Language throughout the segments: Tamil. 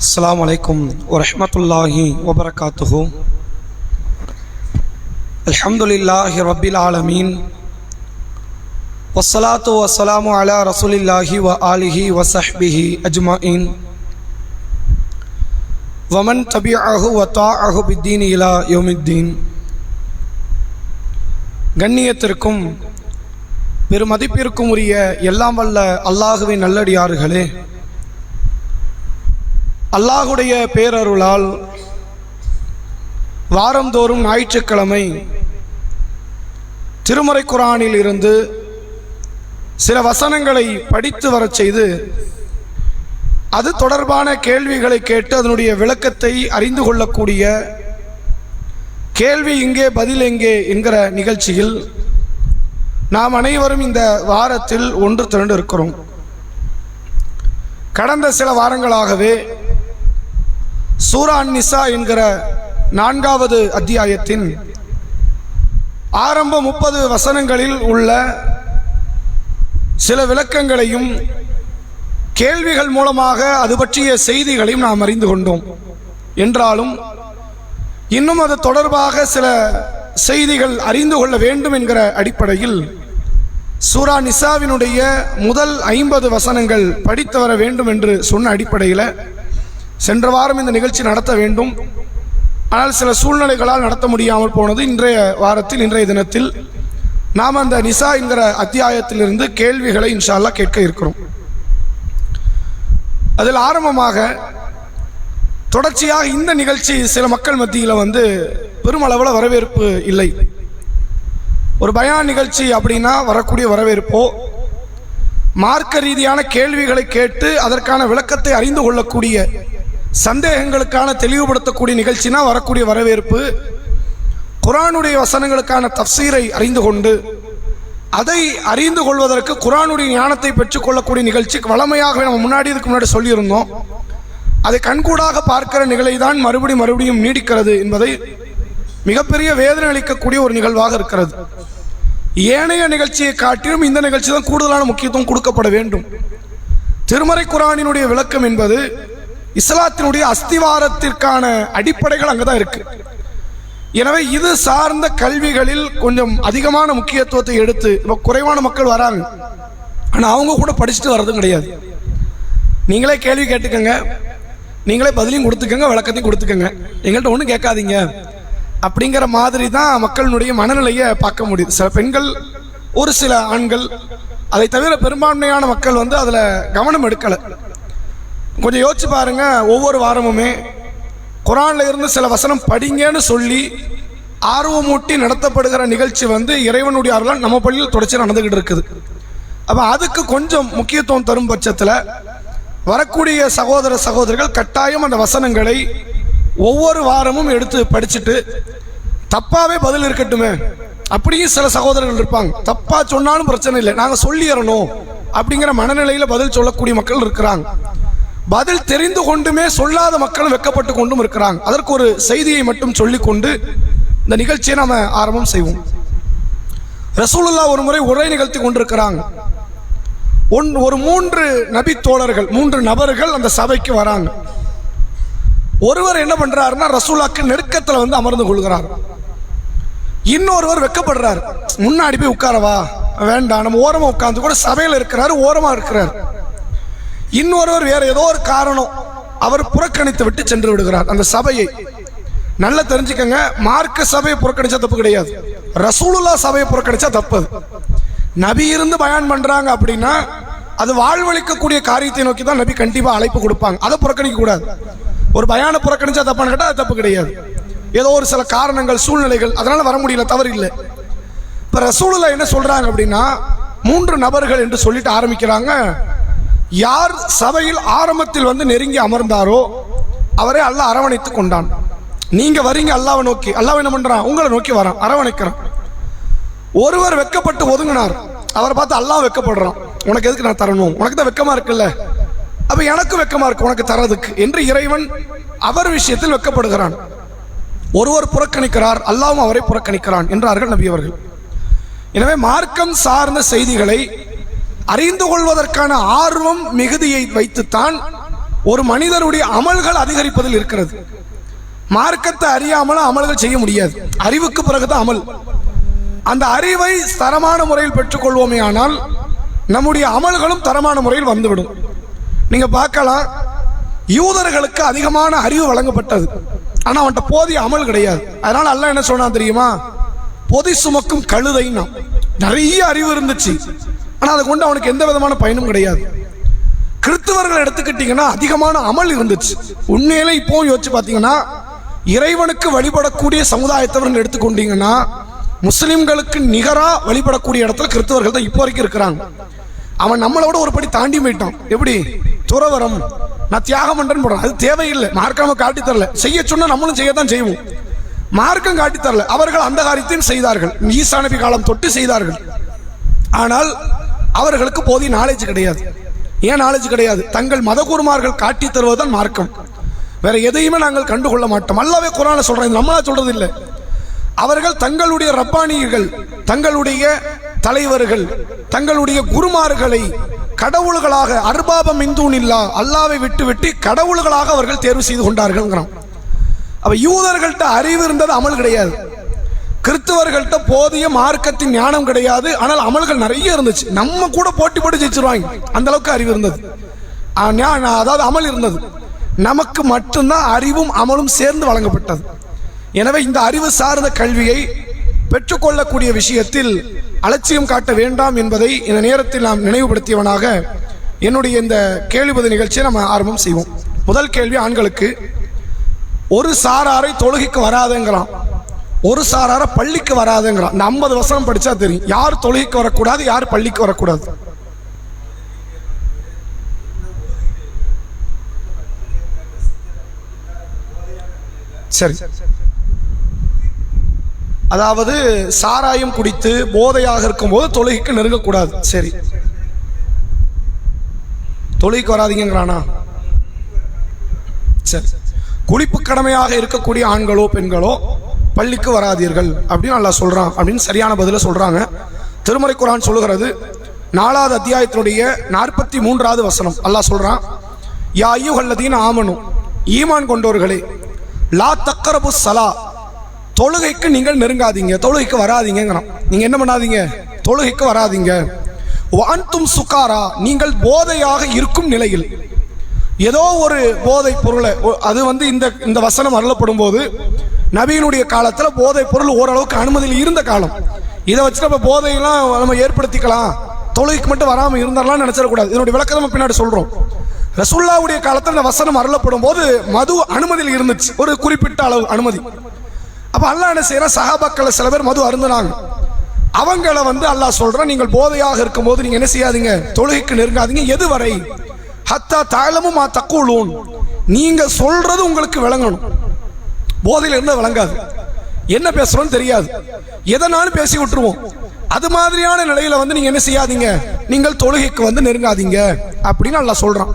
அஸ்ஸலாமு அலைக்கும் வரஹ்மத்துல்லாஹி வபரகாத்துஹு. அல்ஹம்துலில்லாஹி ரப்பில் ஆலமீன். வஸ்ஸலாத்து வஸ்ஸலாமு அலா ரசூலில்லாஹி வ ஆலிஹி வ ஸஹ்பிஹி அஜ்மஈன். வமன் தபிஅஹு வ தாஅஹு பித்தீன் இலா யௌமித்தீன். கண்ணியத்திற்கும் பெருமதிப்பிற்கும் உரிய எல்லாம் வல்ல அல்லாஹுவின் நல்லடியார்களே, அல்லாஹுடைய பேரருளால் வாரந்தோறும் ஞாயிற்றுக்கிழமை திருமறை குர்ஆனில் இருந்து சில வசனங்களை படித்து வரச் செய்து அது தொடர்பான கேள்விகளை கேட்டு அதனுடைய விளக்கத்தை அறிந்து கொள்ளக்கூடிய கேள்வி இங்கே பதில் எங்கே என்கிற நிகழ்ச்சியில் நாம் அனைவரும் இந்த வாரத்தில் ஒன்று திரண்டு இருக்கிறோம். கடந்த சில வாரங்களாகவே சூரா அன்-நிசா என்கிற 4வது அத்தியாயத்தின் ஆரம்ப 30 வசனங்களில் உள்ள சில விளக்கங்களையும் கேள்விகள் மூலமாக அது பற்றிய செய்திகளையும் நாம் அறிந்து கொண்டோம். என்றாலும் இன்னும் அது தொடர்பாக சில செய்திகள் அறிந்து கொள்ள வேண்டும் என்கிற அடிப்படையில் சூரா நிசாவினுடைய முதல் 50 வசனங்கள் படித்து வர வேண்டும் என்று சொன்ன அடிப்படையில் சென்ற வாரம் இந்த நிகழ்ச்சி நடத்த வேண்டும். ஆனால் சில சூழ்நிலைகளால் நடத்த முடியாமல் போனது. இன்றைய வாரத்தில் இன்றைய தினத்தில் நாம் அந்த நிசா என்கிற அத்தியாயத்திலிருந்து கேள்விகளை இன்ஷா அல்லாஹ் கேட்க இருக்கிறோம். அதில் ஆரம்பமாக தொடர்ச்சியாக இந்த நிகழ்ச்சி சில மக்கள் மத்தியில் பெருமளவில் வரவேற்பு இல்லை. ஒரு பயான் நிகழ்ச்சி அப்படின்னா வரக்கூடிய வரவேற்போ, மார்க்க ரீதியான கேள்விகளை கேட்டு அதற்கான விளக்கத்தை அறிந்து கொள்ளக்கூடிய சந்தேகங்களுக்கான தெளிவுபடுத்தக்கூடிய நிகழ்ச்சினா வரக்கூடிய வரவேற்பு, குர்ஆனுடைய வசனங்களுக்கான தஃப்சீரை அறிந்து கொண்டு அதை அறிந்து கொள்வதற்கு குர்ஆனுடைய ஞானத்தை பெற்றுக்கொள்ளக்கூடிய நிகழ்ச்சிக்கு வளமையாகவே நம்ம இதுக்கு முன்னாடி சொல்லியிருந்தோம். அதை கண்கூடாக பார்க்கிற நிகழை தான் மறுபடியும் நீடிக்கிறது என்பதை மிகப்பெரிய வேதனை அளிக்கக்கூடிய ஒரு நிகழ்வாக இருக்கிறது. ஏனைய நிகழ்ச்சியை காட்டிலும் இந்த நிகழ்ச்சி தான் கூடுதலான முக்கியத்துவம் கொடுக்கப்பட வேண்டும். திருமறை குர்ஆனினுடைய விளக்கம் என்பது இஸ்லாத்தினுடைய அஸ்திவாரத்திற்கான அடிப்படைகள் அங்கதான் இருக்கு. எனவே இது சார்ந்த கல்விகளில் கொஞ்சம் அதிகமான முக்கியத்துவத்தை எடுத்து, இப்போ குறைவான மக்கள் வராங்க, ஆனால் அவங்க கூட படிச்சுட்டு வர்றதும் கிடையாது. நீங்களே கேள்வி கேட்டுக்கங்க, நீங்களே பதிலையும் கொடுத்துக்கங்க, விளக்கத்தையும் கொடுத்துக்கங்க, எங்கள்கிட்ட ஒன்றும் கேட்காதீங்க அப்படிங்கிற மாதிரி தான் மக்களினுடைய மனநிலையை பார்க்க முடியுது. சில பெண்கள், ஒரு சில ஆண்கள், அதை தவிர பெரும்பான்மையான மக்கள் அதில் கவனம் எடுக்கலை. கொஞ்சம் யோசிச்சு பாருங்க. ஒவ்வொரு வாரமுமே குர்ஆன்ல இருந்து சில வசனம் படிங்கன்னு சொல்லி ஆர்வமூட்டி நடத்தப்படுகிற நிகழ்ச்சி இறைவனுடைய அருளால் நம்ம பள்ளியில் தொடர்ச்சி நடந்துகிட்டு இருக்குது. அப்போ அதுக்கு கொஞ்சம் முக்கியத்துவம் தரும் பட்சத்தில் வரக்கூடிய சகோதர சகோதரிகள் கட்டாயம் அந்த வசனங்களை ஒவ்வொரு வாரமும் எடுத்து படிச்சுட்டு தப்பாவே பதில் இருக்கட்டுமே, அப்படியும் சில சகோதரர்கள் இருப்பாங்க. தப்பா சொன்னாலும் பிரச்சனை இல்லை, நாங்கள் சொல்லிடணும் அப்படிங்கிற மனநிலையில பதில் சொல்லக்கூடிய மக்கள் இருக்கிறாங்க. பதில் தெரிந்து கொண்டுமே சொல்லாத மக்களும் வெக்கப்பட்டு கொண்டும் இருக்கிறாங்க. அதற்கு ஒரு செய்தியை மட்டும் சொல்லிக்கொண்டு இந்த நிகழ்ச்சியை நாம ஆரம்பம் செய்வோம். ரசூலுல்லாஹ் ஒரு முறை உரை நிகழ்த்தி கொண்டிருக்கிறாங்க. ஒரு 3 நபி தோழர்கள், 3 நபர்கள் அந்த சபைக்கு வராங்க. ஒருவர் என்ன பண்றாருன்னா ரசூலுல்லாஹ்க்கு நெருக்கத்தில் அமர்ந்து கொள்கிறார். இன்னொருவர் வெக்கப்படுறார். முன்னாடி போய் உட்காரவா, வேண்டாம், நம்ம ஓரமா உட்கார்ந்து கூட சபையில் இருக்கிறாரு, ஓரமா இருக்கிறார். இன்னொருவர் வேற ஏதோ ஒரு காரணம் அவர் புறக்கணித்து விட்டு சென்று விடுகிறார் அந்த சபையை. நல்லா தெரிஞ்சுக்கங்க, மார்க்க சபையை புறக்கணிச்சா தப்பு கிடையாது, ரசூலுல்லாஹ் சபையை புறக்கணிச்சா தப்பு. நபி இருந்து பயான் பண்றாங்க அப்படின்னா அது வாழ்வழிக்கக்கூடிய காரியத்தை நோக்கி தான் நபி கண்டிப்பா அழைப்பு கொடுப்பாங்க. அதை புறக்கணிக்க கூடாது. ஒரு பயானை புறக்கணிச்சா தப்பான்னு கேட்டா அது தப்பு கிடையாது. ஏதோ ஒரு சில காரணங்கள், சூழ்நிலைகள், அதனால வர முடியல, தவறு இல்லை. இப்ப ரசூலுல்லாஹ் என்ன சொல்றாங்க அப்படின்னா 3 நபர்கள் என்று சொல்லிட்டு ஆரம்பிக்கிறாங்க. யார் சபையில் ஆரம்பத்தில் நெருங்கி அமர்ந்தாரோ அவரை அல்லாஹ் அரவணைத்து கொண்டான். நீங்க வரீங்க அல்லாஹ்வை நோக்கி, அல்லாஹ் என்ன பண்றான், உங்களை நோக்கி வரான், அரவணைக்கிறான். ஒருவர் வெக்கப்பட்டு ஒதுங்கினார். அவரை பார்த்து அல்லாஹ் வெக்கப்படுறான், உனக்கு எதுக்கு நான் தரணும், உனக்கு தான் வெக்கமா இருக்குல்ல, அப்ப எனக்கு வெக்கமா இருக்கு உனக்கு தரதுக்கு என்று இறைவன் அவர் விஷயத்தில் வெக்கப்படுகிறான். ஒருவர் புறக்கணிக்கிறார், அல்லாஹ்வும் அவரை புறக்கணிக்கிறான் என்றார்கள் நபி அவர்கள். எனவே மார்க்கம் சார்ந்த செய்திகளை அறிந்து கொள்வதற்கான ஆர்வம் மிகுதியை வைத்துத்தான் ஒரு மனிதருடைய அமல்கள் அதிகரிப்பதில் இருக்கிறது. மார்க்கத்தை அறியாமலும் அமல்கள் செய்ய முடியாது. அறிவுக்கு பிறகுதான் அமல். அந்த அறிவை தரமான முறையில் பெற்றுக்கொள்வோமே ஆனால் நம்முடைய அமல்களும் தரமான முறையில் வந்துவிடும். நீங்க பார்க்கலாம், யூதர்களுக்கு அதிகமான அறிவு வழங்கப்பட்டது, ஆனா அவன்கிட்ட போதிய அமல் கிடையாது. அதனால அல்லாஹ் என்ன சொன்னா தெரியுமா? பொதி சுமக்கும் கழுதைன்னா. நிறைய அறிவு இருந்துச்சு, ஆனா அதை கொண்டு அவனுக்கு எந்த விதமான பயனும் கிடையாது. கிறிஸ்தவர்கள் எடுத்துக்கிட்டீங்கன்னா அதிகமான அமல் இருந்துச்சு. உண்மையிலே இப்போ யோசிச்சு பார்த்தீங்கன்னா, இறைவனுக்கு வழிபடக்கூடிய சமுதாயத்தவர்கள் எடுத்துக்கொண்டீங்கன்னா முஸ்லிம்களுக்கு நிகரா வழிபடக்கூடிய இடத்துல கிறிஸ்தவர்கள் தான் இப்போ வரைக்கும் இருக்கிறாங்க. அவன் நம்மளோட ஒரு படி தாண்டி போயிட்டான். எப்படி? துறவரம், நான் தியாகம் பண்றேன்னு போறான். அது தேவையில்லை. மார்க்கம் காட்டி தரல. செய்ய சொன்னா நம்மளும் செய்யத்தான் செய்வோம். மார்க்கம் காட்டி தரல. அவர்கள் அந்த காரியத்தையும் செய்தார்கள். ஈசா நபி காலம் தொட்டு செய்தார்கள். ஆனால் அவர்களுக்கு போதிய நாலேஜ் கிடையாது. ஏன் நாலேஜ் கிடையாது? தங்கள் மதகுருமார்கள் காட்டி தருவதுதான் மார்க்கம். வேற எதையுமே நாங்கள் கண்டுகொள்ள மாட்டோம். அல்லாஹ்வே குர்ஆன்ல சொல்றேன், நம்மளா சொல்றது இல்லை. அவர்கள் தங்களுடைய ரப்பானியர்கள், தங்களுடைய தலைவர்கள், தங்களுடைய குருமார்களை கடவுள்களாக, அர்பாபம் மின்தூனில்லா, அல்லாவை விட்டு விட்டு கடவுள்களாக அவர்கள் தேர்வு செய்து கொண்டார்கள். அப்ப யூதர்கள்ட்ட அறிவு இருந்தது, அமல் கிடையாது. கிறிஸ்தவர்கள்ட்ட போதிய மார்க்கத்தின் ஞானம் கிடையாது, ஆனால் அமல்கள் நிறைய இருந்துச்சு. நம்ம கூட போட்டி போட்டு ஜெயிச்சிருவாங்க, அந்த அளவுக்கு அறிவு இருந்தது. அதாவது அமல் இருந்தது. நமக்கு மட்டும்தான் அறிவும் அமலும் சேர்ந்து வழங்கப்பட்டது. எனவே இந்த அறிவு சார்ந்த கல்வியை பெற்றுக்கொள்ளக்கூடிய விஷயத்தில் அலட்சியம் காட்ட வேண்டாம் என்பதை இந்த நேரத்தில் நாம் நினைவுபடுத்தியவனாக என்னுடைய இந்த கேள்வி பதில் நிகழ்ச்சியை நம்ம ஆரம்பம் செய்வோம். முதல் கேள்வி ஆண்களுக்கு. ஒரு சாராரை தொழுகைக்கு வராதுங்கிறான், ஒரு சாராரை பள்ளிக்கு வராதுங்கிறான். இந்த 50 வசனம் படிச்சா தெரியும் யார் தொழுகைக்கு வரக்கூடாது, யார் பள்ளிக்கு வரக்கூடாது. சரி, அதாவது சாராயம் குடித்து போதையாக இருக்கும்போது தொழுகைக்கு நெருங்கக்கூடாது. சரி, தொழுகைக்கு வராதீங்கிறானா? சரி, குளிப்பு கடமையாக இருக்கக்கூடிய ஆண்களோ பெண்களோ பள்ளிக்கு வராதீர்கள் அப்படின்னு அல்லாஹ் சொல்றான் அப்படின்னு சரியான பதில சொல்றாங்க. திருமறை குர்ஆன் சொல்லுகிறது, 4வது அத்தியாயத்தினுடைய 43வது வசனம். அல்லாஹ் சொல்றான், யா அய்யுஹல்லதீன ஆமனு, ஈமான் கொண்டோர்களே, லா தக்ரபு ஸலா, தொழுகைக்கு நீங்கள் நெருங்காதீங்க, தொழுகைக்கு வராதீங்கிறான். நீங்க என்ன பண்ணாதீங்க? தொழுகைக்கு வராதீங்க. வஅன்தும் சுகாரா, நீங்கள் போதையாக இருக்கும் நிலையில். ஏதோ ஒரு போதை பொருளை, அது இந்த வசனம் அருளப்படும் போது நபியினுடைய காலத்துல போதை பொருள் ஓரளவுக்கு அனுமதியில் இருந்த காலம். இதை வச்சு நம்ம போதையெல்லாம் நம்ம ஏற்படுத்திக்கலாம், தொழுகைக்கு மட்டும் வராம இருந்தாலும் நினைச்சிடக்கூடாது. இதனுடைய விளக்கத்தை நம்ம பின்னாடி சொல்றோம். ரசூலுல்லாஹ்வுடைய காலத்துல இந்த வசனம் அருளப்படும் போது மது அனுமதியில் இருந்துச்சு, ஒரு குறிப்பிட்ட அளவு அனுமதி. அப்ப அல்லாஹ் என்ன செய்யறான், சஹாபாக்கள் சில பேர் மது அருந்தினாங்க. அவங்கள அல்லாஹ் சொல்றான், நீங்கள் போதையாக இருக்கும் போது நீங்க என்ன செய்யாதீங்க, தொழுகைக்கு நெருங்காதீங்க. எதுவரை? ஹத்தா தஅலமு மா தக்கூலூன், நீங்க சொல்றது உங்களுக்கு விளங்கணும். போதையில இருந்தா விளங்காது, என்ன பேசுறோம்னு தெரியாது, எதனாலும் பேசி விட்டுருவோம். அது மாதிரியான நிலையில நீங்க என்ன செய்யாதீங்க, நீங்கள் தொழுகைக்கு நெருங்காதீங்க அப்படின்னு அல்லாஹ் சொல்றான்.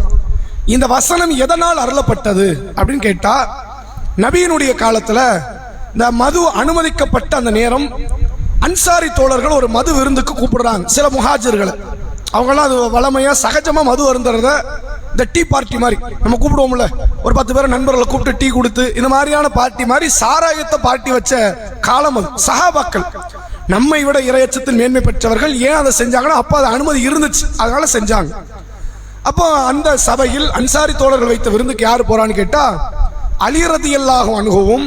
இந்த வசனம் எதனால் அருளப்பட்டது அப்படின்னு கேட்டா, நபியினுடைய காலத்துல இந்த மது அனுமதிக்கப்பட்ட அந்த நேரம் அன்சாரி தோழர்கள் ஒரு மது விருந்துக்கு கூப்பிடுறாங்க சில முஹாஜிர்களை. அவங்கெல்லாம் அது வளமையா சகஜமா மது அருந்துறத இந்த டீ பார்ட்டி மாதிரி நம்ம கூப்பிடுவோம்ல, ஒரு 10 பேர் நண்பர்களை கூப்பிட்டு டீ கொடுத்து இந்த மாதிரியான பார்ட்டி மாதிரி சாராயத்தை பார்ட்டி வச்ச காலம் அது. சஹாபாக்கள் நம்மை விட இறையச்சத்தில் மேன்மை பெற்றவர்கள். ஏன் அதை செஞ்சாங்கன்னா, அப்ப அது அனுமதி இருந்துச்சு, அதனால செஞ்சாங்க. அப்போ அந்த சபையில் அன்சாரி தோழர்கள் வைத்த விருந்துக்கு யார் போறான்னு கேட்டா, அலி ரலியல்லாஹு அன்ஹுவும்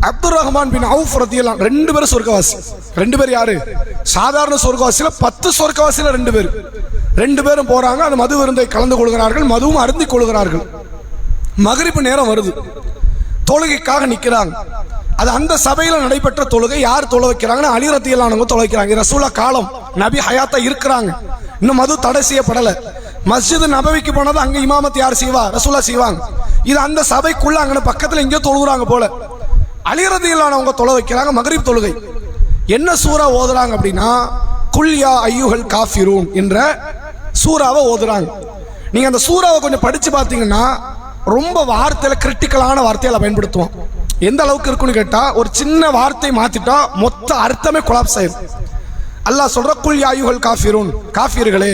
அப்துர் ரஹ்மான் பின் அவுஃப் ரலியல்லாஹு, 2 பேரும் சொர்க்கவாசி. 2 பேர் யாரு? சாதாரண சொர்க்கவாசியில 10 சொர்க்கவாசியில 2 பேர். 2 பேரும் போறாங்க. அந்த மது விருந்தை கலந்து கொள்கிறார்கள், மதுவும் அருந்தி கொள்கிறார்கள். மகரிப்பு நேரம் வருது, தொழுகைக்காக நிக்கிறாங்க. அது அந்த சபையில நடைபெற்ற தொழுகை. யார் தொழ வைக்கிறாங்கன்னா, அலி ரலியல்லாஹு அன்ஹு தொழ வைக்கிறாங்க. ரசூலுல்லாஹ் காலம், நபி ஹயாத்தா இருக்கிறாங்க, இன்னும் மது தடை செய்யப்படல. மஸ்ஜித் நபவிக்கு போனது அங்க இமாமத் யார் செய்வா? ரசூலுல்லாஹ் செய்வாங்க. இது அந்த சபைக்குள்ள அங்க பக்கத்துல எங்கேயோ தொழுகிறாங்க போல. அலி ரலியல்லாஹு அன்ஹு அவங்க தொழ வைக்கிறாங்க. மகரிப் தொழுகை. என்ன சூரா ஓதுறாங்க அப்படின்னா, குல் யா அய்யுஹல் காஃபிரூன் என்ற சூராவை ஓதுறாங்க. நீங்க அந்த சூராவை கொஞ்சம் படிச்சு பார்த்தீங்கன்னா ரொம்ப வார்த்தையில கிரிட்டிக்கலான வார்த்தையில பயன்படுத்துவோம். எந்த அளவுக்கு இருக்குன்னு கேட்டா, ஒரு சின்ன வார்த்தை மாத்திட்டா மொத்த அர்த்தமே கொலாப்ஸ் ஆயிடும். அல்லாஹ் சொல்ற, குல் யா அய்யுஹல் காஃபிரூன், காஃபிர்களே,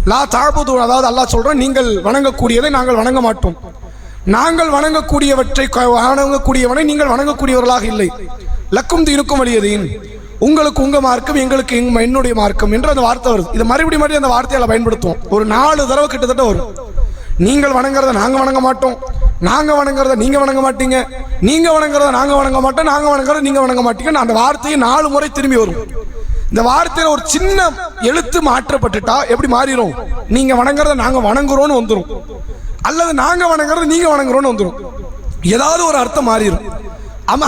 லா தாபுது, அதாவது அல்லாஹ் சொல்றான், நீங்கள் வணங்கக்கூடியதை நாங்கள் வணங்க மாட்டோம், நாங்கள் வணங்கக்கூடியவற்றை வணங்கக்கூடியவனை நீங்கள் வணங்கக்கூடியவர்களாக இல்லை. லக்கும் தீனுக்கும் வலியதீன், உங்களுக்கு உங்க மார்க்கம், எங்களுக்கு என்னுடைய மார்க்கம் என்று அந்த வார்த்தை வருது. இது மறுபடியும் அந்த வார்த்தையால பயன்படுத்துவோம். ஒரு 4 தடவை கிட்டத்தட்ட வரும். நீங்கள் வணங்குறத நாங்க வணங்க மாட்டோம், நாங்க வணங்குறத நீங்க வணங்க மாட்டீங்க, நீங்க வணங்குறத நாங்க வணங்க மாட்டோம், நாங்க வணங்குறத நீங்க வணங்க மாட்டீங்க. அந்த வார்த்தையை 4 முறை திரும்பி வரும். இந்த வார்த்தையில ஒரு சின்ன எழுத்து மாற்றப்பட்டுட்டா எப்படி மாறிடும்? நீங்க வணங்குறத நாங்க வணங்குறோம்னு வந்துடும், அல்லது நாங்க வணங்குறத நீங்க வணங்குறோம்னு வந்துடும். ஏதாவது ஒரு அர்த்தம் மாறிடும்.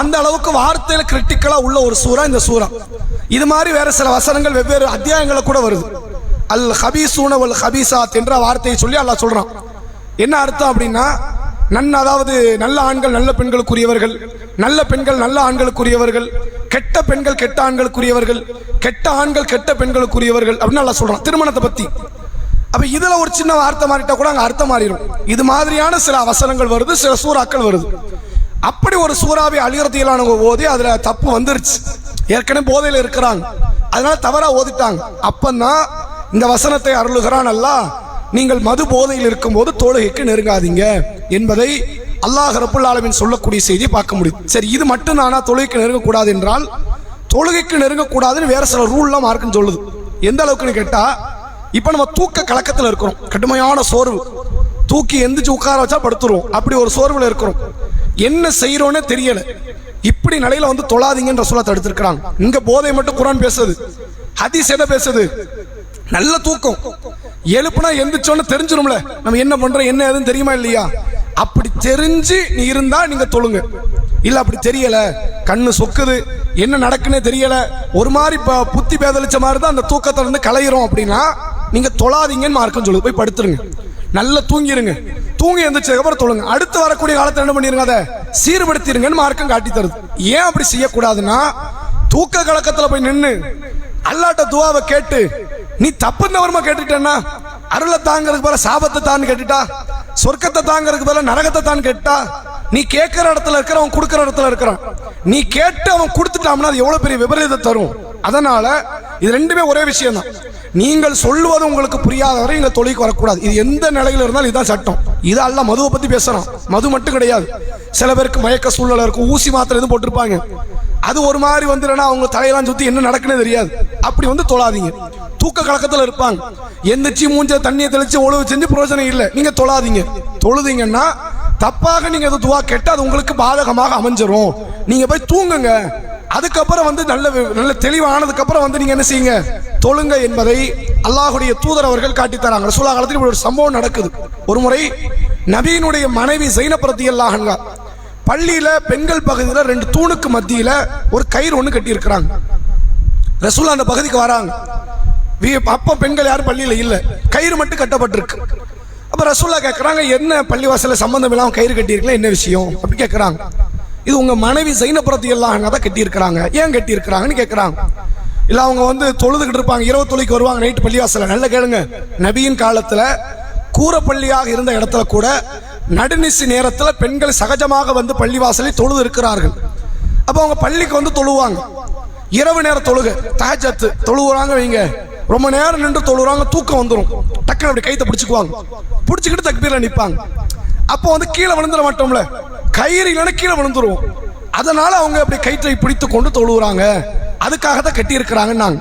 அந்த அளவுக்கு வார்த்தையில கிரிட்டிக்கலா உள்ள ஒரு சூரா இந்த சூரா. இது மாதிரி வேற சில வசனங்கள் வெவ்வேறு அத்தியாயங்கள கூட வருது. அல் ஹபீசூன வல் ஹபீசாத் என்ற வார்த்தையை சொல்லி அல்லாஹ் சொல்றான். என்ன அர்த்தம் அப்படின்னா, அதாவது நல்ல ஆண்கள் நல்ல பெண்களுக்குரியவர்கள், நல்ல பெண்கள் நல்ல ஆண்களுக்குரியவர்கள், கெட்ட பெண்கள் கெட்ட ஆண்களுக்குரியவர்கள், கெட்ட ஆண்கள் கெட்ட பெண்களுக்குரியவர்கள் அப்படின்னு அல்லாஹ் சொல்றான் திருமணத்தை பத்தி. அப்ப இதுல ஒரு சின்ன வார்த்தை மாறிட்டா கூட அங்க அர்த்தம் மாறிடும். இது மாதிரியான சில வசனங்கள் வருது, சில சூறாக்கள் வருது. அப்படி ஒரு சூறாவை அலிரதியலான ஓதி அதுல தப்பு வந்துருச்சு. ஏற்கனவே போதையில இருக்கிறாங்க, அதனால தவறா ஓதிட்டாங்க. அப்பந்தான் இந்த வசனத்தை அருளுகிறான் அல்லாஹ், நீங்கள் மது போதையில் இருக்கும் போது தொழுகைக்கு நெருங்காதீங்க என்பதை அல்லாஹ் ரப்புல் ஆலமீன் சொல்லக்கூடிய செய்தியை பார்க்க முடியும். சரி, இது மட்டும் தானா தொழுகைக்கு நெருங்கக்கூடாது என்றால்? தொழுகைக்கு நெருங்கக்கூடாதுன்னு வேற சில ரூல்லாம் மார்க்குன்னு சொல்லுது. எந்த அளவுக்குன்னு கேட்டா, இப்ப நம்ம தூக்க கலக்கத்தில் இருக்கிறோம், கடுமையான சோர்வு, தூக்கி எந்திரிச்சு உட்கார வச்சா படுத்துருவோம், அப்படி ஒரு சோர்வுல இருக்கிறோம், என்ன செய்யறோன்னே தெரியல. இப்படி நிலையில வந்து தொழாதீங்கன்ற சொல்ல தடுத்திருக்கிறாங்க. இங்க போதை மட்டும் குர்ஆன் பேசுது, ஹதீஸ் என்ன பேசுது? நல்ல தூக்கம், எழுப்புனா எந்திரிச்சோன்னு தெரிஞ்சிரும்ல நம்ம என்ன பண்றோம் என்ன ஏதுன்னு தெரியுமா இல்லையா? அப்படி தெரிஞ்சு நீ இருந்தா நீங்க தொழுங்க. இல்ல அப்படி தெரியல, கண்ணு சொக்குது, என்ன நடக்குன்னே தெரியல, ஒரு மாதிரி புத்தி பேதலிச்ச மாதிரி தான் அந்த தூக்கத்துல இருந்து கலையிறோம் அப்படின்னா நீங்க தொழாதீங்கன்னு மார்க்கம் சொல்லுது. போய் படுத்துருங்க, நல்லா தூங்கிருங்க, தூங்கி எந்திரிச்சதுக்கு அப்புறம் தொழுங்க. அடுத்து வரக்கூடிய காலத்துல என்ன பண்ணிருங்க, அதை சீர்படுத்திருங்கன்னு மார்க்கம் காட்டி தருது. ஏன் அப்படி செய்யக்கூடாதுன்னா, தூக்க கலக்கத்துல போய் நின்று அல்லாட்ட துவாவை கேட்டு நீ தப்பு தவறுமா கேட்டுட்டேன்னா, அருளை தாங்கிறதுக்கு பதிலா சாபத்தை தான் கேட்டுட்டா, சொர்க்கத்தை தாங்கிறதுக்கு பதிலா நரகத்தை தான் கேட்டா, நீ கேட்கிற இடத்துல இருக்கிற அவன் கொடுக்கிற இடத்துல இருக்கிறான், நீ கேட்டு அவன் கொடுத்துட்டான்னா அது எவ்வளவு பெரிய விபரீதத்தை தரும். அதனால இது ரெண்டுமே ஒரே விஷயம் தான். நீங்கள் சொல்லுவது உங்களுக்கு புரியாத வரை இங்க தொழிலுக்கு வரக்கூடாது. இது எந்த நிலையில இருந்தாலும் இதுதான் சட்டம். இது அல்லாஹ் மதுவை பத்தி பேசுறான். மது மட்டும் கிடையாது, சில பேருக்கு மயக்க சூழ்நிலை இருக்கும், ஊசி மாத்திரை எதுவும் போட்டிருப்பாங்க, அது ஒரு மாதிரி வந்துடுனா அவங்க தலையெல்லாம் சுத்தி என்ன நடக்குன்னு தெரியாது. அப்படி வந்து தொழாதீங்க. தூக்க கலக்கத்துல இருப்பாங்க, எந்திரிச்சு மூஞ்ச தண்ணியை தெளிச்சு ஒழுவு செஞ்சு பிரயோஜனம் இல்லை, நீங்க தொழாதீங்க. தொழுதீங்கன்னா தப்பாக நீங்க எது துவா கேட்டு அது உங்களுக்கு பாதகமாக அமைஞ்சிரும். நீங்க போய் தூங்குங்க. அதுக்கப்புறம் வந்து நல்ல தெளிவானதுக்கு அப்புறம் வந்து நீங்க என்ன செய்யுங்க, தொழுங்க என்பதை அல்லாஹ்வுடைய தூதர் அவர்கள் காட்டி தராங்க. ரசூலுல்லாஹ் காலத்தில் ஒரு சம்பவம் நடக்குது. ஒரு முறை நபியினுடைய மனைவி ஸைனப் ரலியல்லாஹு அன்ஹா பள்ளியில பெண்கள் பகுதியில் 2 தூணுக்கு மத்தியில ஒரு கயிறு ஒன்று கட்டி இருக்கிறாங்க. ரசூலுல்லாஹ் அந்த பகுதிக்கு வராங்க. அப்ப பெண்கள் யாரும் பள்ளியில இல்ல, கயிறு மட்டும் கட்டப்பட்டிருக்கு. அப்ப ரசூலுல்லாஹ் கேட்கறாங்க, என்ன பள்ளிவாசல சம்பந்தம் இல்லாம கயிறு கட்டி இருக்கல, என்ன விஷயம் அப்படி கேட்கறாங்க. இது உங்க மனைவி ஸைனப் ரலியல்லாஹு அன்ஹா தான் கட்டி இருக்கிறாங்க, ஏன் கட்டி இருக்கிறாங்கன்னு கேட்கறாங்க. இல்ல அவங்க வந்து தொழுதுகிட்டு இருப்பாங்க, இரவு தொழுகைக்கு வருவாங்க நைட்டு பள்ளிவாசல. நல்ல கேளுங்க, நபியின் காலத்துல கூரப்பள்ளியாக இருந்த இடத்துல கூட நடுநிசி நேரத்துல பெண்கள் சகஜமாக வந்து பள்ளிவாசலில் தொழுது இருக்கிறார்கள். அப்ப அவங்க பள்ளிக்கு வந்து தொழுவாங்க, இரவு நேர தொழுகை தஹஜ்ஜத் தொழுகிறாங்க வைங்க, ரொம்ப நேரம் நின்று தொழுகிறாங்க, தூக்கம் வந்துடும், டக்குனு அப்படி கைத்தை பிடிச்சுக்குவாங்க, பிடிச்சிக்கிட்டு தக்பீர்ல நிற்பாங்க. அப்போ வந்து கீழே விழுந்துட மாட்டோம்ல, கயிறு இல்லைன்னா கீழே விழுந்துருவோம். அதனால அவங்க அப்படி கயிற்றை பிடித்து கொண்டு தொழுகிறாங்க, அதுக்காக தான் கட்டி இருக்கிறாங்க.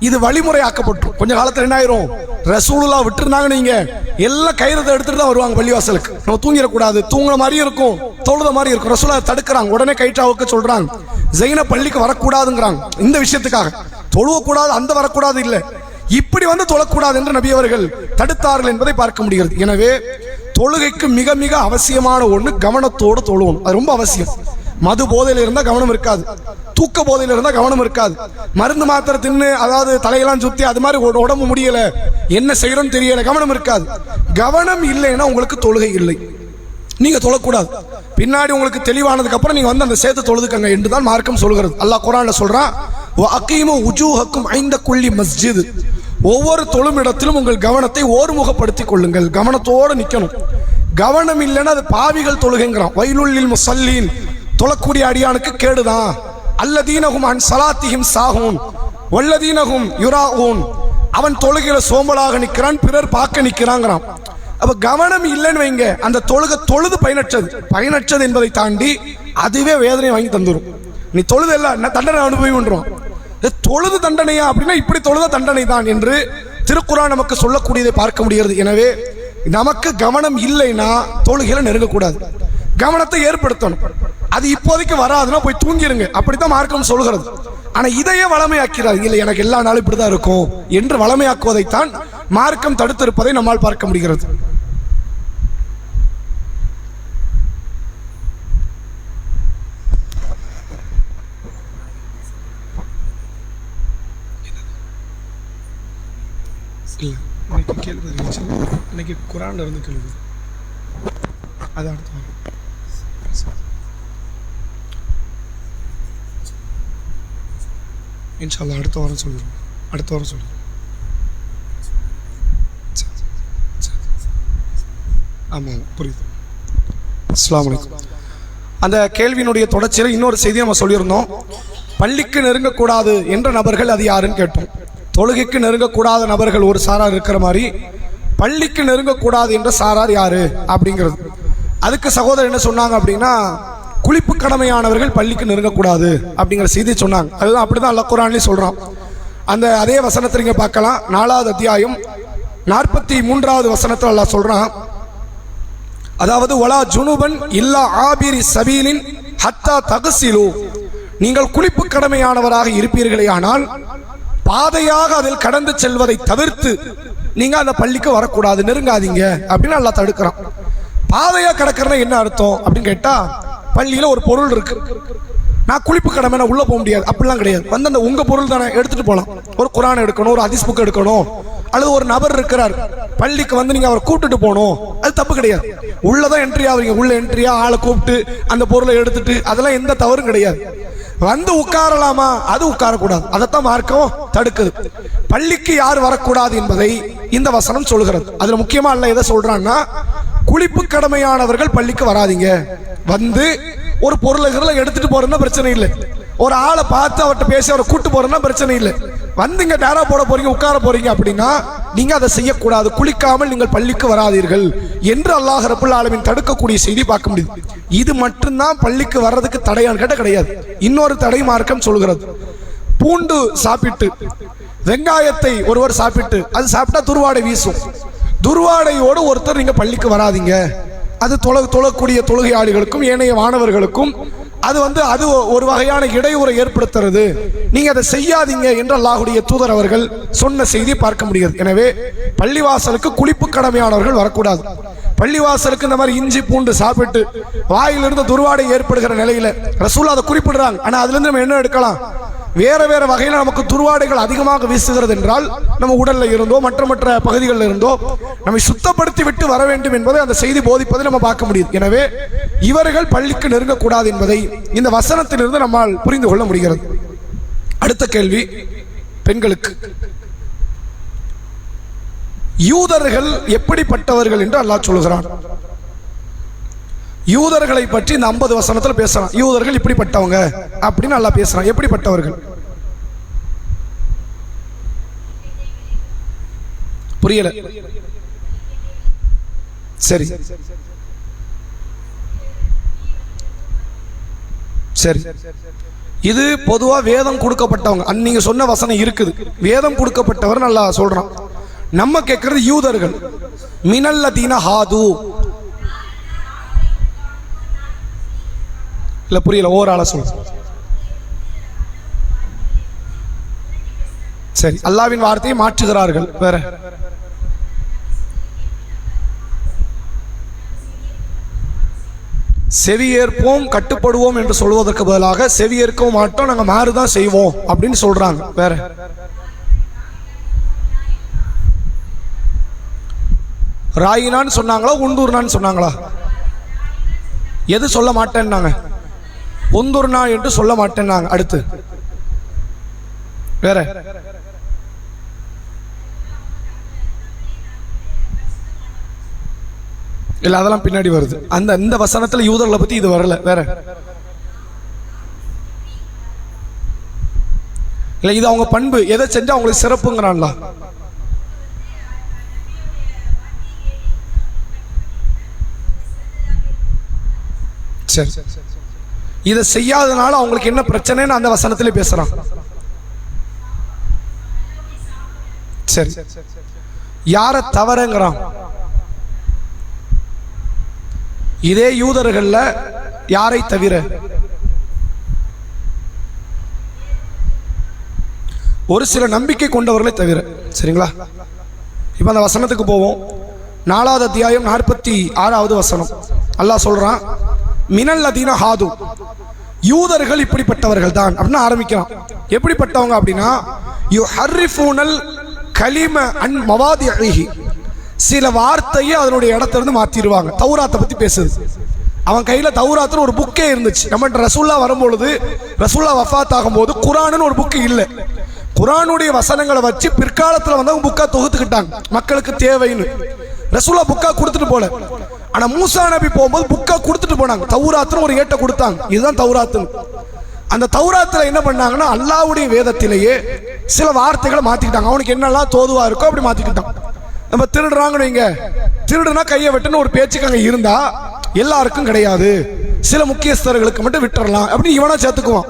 இது வழிமுறை ஆக்கப்பட்டு கொஞ்ச காலத்துல என்ன ஆயிரும், ரசூலுல்லாஹ் விட்டுருந்தாங்க நீங்க எல்லாம் கயிறத்தை எடுத்துட்டு தான் வருவாங்க பள்ளிவாசலுக்கு. நம்ம தூங்கிடக்கூடாது, தூங்குற மாதிரியும் இருக்கும் தொழுத மாதிரி இருக்கும். ரசூலுல்லாஹ் தடுக்கிறாங்க, உடனே கயிற்றாவுக்கு சொல்றாங்க, ஸைனப் பள்ளிக்கு வரக்கூடாதுங்கிறாங்க. இந்த விஷயத்துக்காக தொழுவக்கூடாது, அந்த வரக்கூடாது இல்லை, இப்படி வந்து தொழக்கூடாது என்று நபி அவர்கள் தடுத்தார்கள் என்பதை பார்க்க முடிகிறது. எனவே தொழுகைக்கு மிக மிக அவசியமான ஒன்று கவனத்தோடு தொழுவோம், அது ரொம்ப அவசியம். மது போதையில் இருந்தால் கவனம் இருக்காது, தூக்க போதையில் இருந்தால் கவனம் இருக்காது, மருந்து மாத்திரை தின்னு அதாவது தலையெல்லாம் சுத்தி அது மாதிரி உடம்பு முடியல, என்ன செய்யறோம்னு தெரியல, கவனம் இருக்காது. கவனம் இல்லைன்னா உங்களுக்கு தொழுகை இல்லை, நீங்க தொழக்கூடாது. பின்னாடி உங்களுக்கு தெளிவானதுக்கு அப்புறம் நீங்க வந்து அந்த சேர்த்து தொழுதுக்கங்க என்று தான் மார்க்கம் சொல்கிறது. அல்லாஹ் குர்ஆன்ல சொல்றான், வஅகீமு உஜூஹக்கும் ஐந்த குல்லி மஸ்ஜித், ஒவ்வொரு தொழும் இடத்திலும் உங்கள் கவனத்தை ஓர்முகப்படுத்திக் கொள்ளுங்கள், கவனத்தோடு நிக்கணும். கவனம் இல்லைன்னா அது பாவிகள் தொழுகைங்கிறான். வைலுல்லில் முஸல்லீன், தொழக்கூடிய அடியானுக்கு கேடுதான். அல்லதீனஹும் அன் ஸலாத்திஹிம் சாஹூன் வல்லதீனஹும் யுராஊன், அவன் தொழுகையில சோம்பலாக நிற்கிறான், பிறர் பார்க்க நிற்கிறாங்கிறான். அப்ப கவனம் இல்லைன்னு வைங்க, அந்த தொழுது பயனற்றது என்பதை தாண்டி அதுவே வேதனை வாங்கி தந்துடும். நீ தொழுது எல்லாம் தண்டனை அனுபவின்றோம், தொழுது தண்டனையா அப்படின்னா இப்படி தொழுத தண்டனை தான் என்று திருக்குர்ஆன் நமக்கு சொல்லக்கூடியதை பார்க்க முடிகிறது. எனவே நமக்கு கவனம் இல்லைன்னா தொழுகையில நெருங்கக்கூடாது, கவனத்தை ஏற்படுத்தணும். அது இப்போதைக்கு வராதுன்னா போய் தூங்கிருங்க, அப்படித்தான் மார்க்கம் சொல்கிறது. ஆனா இதையே வளமையாக்கிறார், இல்லை எனக்கு எல்லா நாளும் இப்படிதான் இருக்கும் என்று வளமையாக்குவதைத்தான் மார்க்கம் தடுத்திருப்பதை நம்மால் பார்க்க முடிகிறது. இன்னைக்கு குர்ஆன்ல இருந்து கேள்வி, அது அடுத்து இன்ஷால்லா அடுத்த வாரம் சொல்லுறோம். ஆமாம், புரியுது. அஸ்ஸலாமு அலைக்கும். அந்த கேள்வியினுடைய தொடர்ச்சியில் இன்னொரு செய்தி நம்ம சொல்லியிருந்தோம். பள்ளிக்கு நெருங்கக்கூடாது என்ற நபர்கள் அது யாருன்னு கேட்டோம். தொழுகைக்கு நெருங்கக்கூடாத நபர்கள் ஒரு சாரார் இருக்கிற மாதிரி பள்ளிக்கு நெருங்கக்கூடாது என்ற சாரார் யாரு அப்படிங்கிறது. அதுக்கு சகோதரர் என்ன சொன்னாங்க அப்படின்னா, குளிப்பு கடமையானவர்கள் பள்ளிக்கு நெருங்கக்கூடாது அப்படிங்கிற செய்தி சொன்னாங்க. அதுதான் அப்படிதான் அல்லாஹ் குர்ஆன்லயே சொல்றான். அந்த அதே வசனத்தை நீங்க பார்க்கலாம். 4வது அத்தியாயம் 43வது வசனத்தில் அல்லாஹ் சொல்றான், அதாவது வலா ஜுனுபன் இல்லா ஆபிரி சபீலின் ஹத்தா தகசிலு, நீங்கள் குளிப்பு கடமையானவராக இருப்பீர்களே ஆனால் பாதையாக அதில் கடந்து செல்வதை தவிர்த்து நீங்க அந்த பள்ளிக்கு வரக்கூடாது, நெருங்காதீங்க அப்படின்னு அல்லாஹ் தடுக்கிறான். பாதையா கடக்கிறனா என்ன அர்த்தம் அப்படின்னு கேட்டா, பள்ளியில ஒரு பொருள் இருக்கு, நான் குளிப்பு கடமை உள்ள போக முடியாது அப்படிலாம் கிடையாது. வந்து அந்த உங்க பொருள் தானே எடுத்துட்டு போகலாம். ஒரு குர்ஆன் எடுக்கணும், ஒரு ஹதீஸ் புக் எடுக்கணும், அல்லது ஒரு நபர் இருக்கிறார் பள்ளிக்கு வந்து நீங்க அவரை கூப்பிட்டுட்டு போகணும், அது தப்பு கிடையாது. உள்ளதான் என்ட்ரி ஆகுறீங்க, உள்ள என்ட்ரியா ஆளை கூப்பிட்டு அந்த பொருளை எடுத்துட்டு அதெல்லாம் எந்த தவறும் கிடையாது. வந்து உட்காரலாமா, அது உட்காரக்கூடாது, அதைத்தான் மார்க்கம் தடுக்குது. பள்ளிக்கு யார் வரக்கூடாது என்பதை இந்த வசனம் சொல்கிறது. அதுல முக்கியமா அல்ல எதை சொல்றான்னா, குளிப்பு கடமையானவர்கள் பள்ளிக்கு வராதீங்க, வந்து ஒரு பொருளை எடுத்துட்டு போறதுன்னா பிரச்சனை இல்லை, ஒரு ஆளை பார்த்து அவர்கிட்ட பேசி அவரை கூட்டு போறதுன்னா பிரச்சனை இல்லை. வந்து இங்க டேரா போட போறீங்க, உட்கார போறீங்க அப்படின்னா நீங்க அதை செய்யக்கூடாது, குளிக்காமல் நீங்கள் பள்ளிக்கு வராதீர்கள் என்று அல்லாஹ் ரப்புல் ஆலமீன் தடுக்கக்கூடிய செய்தி பார்க்க முடியுது. இது மட்டும்தான் பள்ளிக்கு வர்றதுக்கு தடையான்னு கேட்ட கிடையாது. இன்னொரு தடை மார்க்கம் சொல்கிறது. பூண்டு சாப்பிட்டு வெங்காயத்தை ஒருவர் சாப்பிட்டு அது சாப்பிட்டா துர்வாடை வீசும், துர்வாடையோடு ஒருத்தர் நீங்க பள்ளிக்கு வராதீங்க, அது தொழக்கூடிய தொழுகையாளிகளுக்கும் ஏனைய மாணவர்களுக்கும் அது ஒரு வகையான இடையூறை ஏற்படுத்துறது, நீங்க அதை செய்யாதீங்க என்று அல்லாஹ்வுடைய தூதர் அவர்கள் சொன்ன செய்தி பார்க்க முடிகிறது. எனவே பள்ளிவாசலுக்கு குளிப்பு கடமையானவர்கள் வரக்கூடாது. பள்ளிவாசலுக்கு இந்த மாதிரி இஞ்சி பூண்டு சாப்பிட்டு வாயிலிருந்து துர்வாடை ஏற்படுகிற நிலையில ரசூல் அதை குறிப்பிடுறாங்க. ஆனா அதுல இருந்து நம்ம என்ன எடுக்கலாம், வேற வேற வகையில் நமக்கு துர்வாடைகள் அதிகமாக வீசுகிறது என்றால் நம்ம உடல்ல இருந்தோ மற்ற பகுதிகளில் இருந்தோ நம்மை சுத்தப்படுத்தி விட்டு வர வேண்டும் என்பதை அந்த செய்தி போதிப்பதை நம்ம பார்க்க முடியும். எனவே இவர்கள் பள்ளிக்கு நெருங்கக்கூடாது என்பதை இந்த வசனத்திலிருந்து நம்மால் புரிந்து கொள்ள முடிகிறது. அடுத்த கேள்வி பெண்களுக்கு. யூதர்கள் எப்படிப்பட்டவர்கள் என்று அல்லாஹ் சொல்கிறான். யூதர்களை பற்றி இந்த 50 வசனத்தில் பேசுறான். யூதர்கள் இப்படிப்பட்டவங்க அப்படின்னு அல்லாஹ் பேசுறான். எப்படிப்பட்டவர்கள் புரியல? சரி சரி, இது பொதுவா வேதம் கொடுக்கப்பட்டவங்க. நீங்க சொன்ன வசனம் இருக்குது, வேதம் கொடுக்கப்பட்டவர் நல்லா சொல்றான். நம்ம கேட்கறது யூதர்கள். மினல்லதீன ஹாது இல்ல, புரியல, ஓராள சொல்ல. சரி, அல்லாஹ்வின் வார்த்தையை மாற்றுகிறார்கள். வேற செவியேற்போம் கட்டுப்படுவோம் என்று சொல்வதற்கு பதிலாக செவியேற்கவும் மாட்டோம், நாங்க மாறுதான் செய்வோம் அப்படின்னு சொல்றாங்க. வேற ராயினான்னு சொன்னாங்களா உண்டூர்னான்னு சொன்னாங்களா? எது சொல்ல மாட்டேன்னாங்க? ஒந்துர்னா என்று சொல்ல மாட்டேன்னாங்க. அடுத்து வேற இல்ல, அதெல்லாம் பின்னாடி வருது. இந்த வசனத்துல யூதர்களை பத்தி இது வரல. வேற இல்ல, இது அவங்க பண்பு, எதை செஞ்சா அவங்களுக்கு சிறப்புங்கிறான்ல. சரி, இதை செய்யாதனால அவங்களுக்கு என்ன பிரச்சனைன்னு அந்த வசனத்திலே பேசுறான். சரி, யார தவறுங்கிறான்? இதே யூதர்கள்ல யாரை தவிர? ஒரு சில நம்பிக்கை கொண்டவர்களை தவிர. சரிங்களா? இப்ப அந்த வசனத்துக்கு போவோம். 4வது அத்தியாயம் 46வது வசனம். அல்லாஹ் சொல்றான், மினல்லதீன ஹாது, யூதர்கள் இப்படிப்பட்டவர்கள் தான் அப்படின்னு ஆரம்பிக்கிறான். எப்படிப்பட்டவங்க அப்படின்னா, யுஹர்ரிஃபூனல் கலிம அன் மவாதிஹி, சில வார்த்தையை அதனுடைய இடத்திலிருந்து மாத்திடுவாங்க. தௌராத்தை பத்தி பேசுது. அவன் கையில தௌராத்துன்னு ஒரு புக்கே இருந்துச்சு. நம்ம ரசூல்லா வரும்பொழுது, ரசூல்லா வஃபாத் ஆகும்போது குர்ஆன்னு ஒரு புக்கு இல்லை. குர்ஆனுடைய வசனங்களை வச்சு பிற்காலத்தில் வந்து அவங்க புக்கா தொகுத்துக்கிட்டாங்க, மக்களுக்கு தேவைன்னு. ரசூல்லா புக்கா கொடுத்துட்டு போல. ஆனா மூசா நபி போகும்போது புக்கா கொடுத்துட்டு போனாங்க. தௌராத்துன்னு ஒரு ஏட்டை கொடுத்தாங்க, இதுதான் தௌராத்துன்னு. அந்த தௌராத்துல என்ன பண்ணாங்கன்னா, அல்லாஹ்வுடைய வேதத்திலேயே சில வார்த்தைகளை மாத்திக்கிட்டாங்க. அவனுக்கு என்னெல்லாம் தோதுவா இருக்கோ அப்படி மாத்திக்கிட்டான். நம்ம திருடுறாங்கன்னு வைங்க, திருடுனா கையை வெட்டுன்னு ஒரு பேச்சுக்கு அங்க இருந்தா எல்லாருக்கும் கிடையாது, சில முக்கியஸ்தர்களுக்கு மட்டும் விட்டுறலாம் அப்படின்னு இவனா சேர்த்துக்குவான்.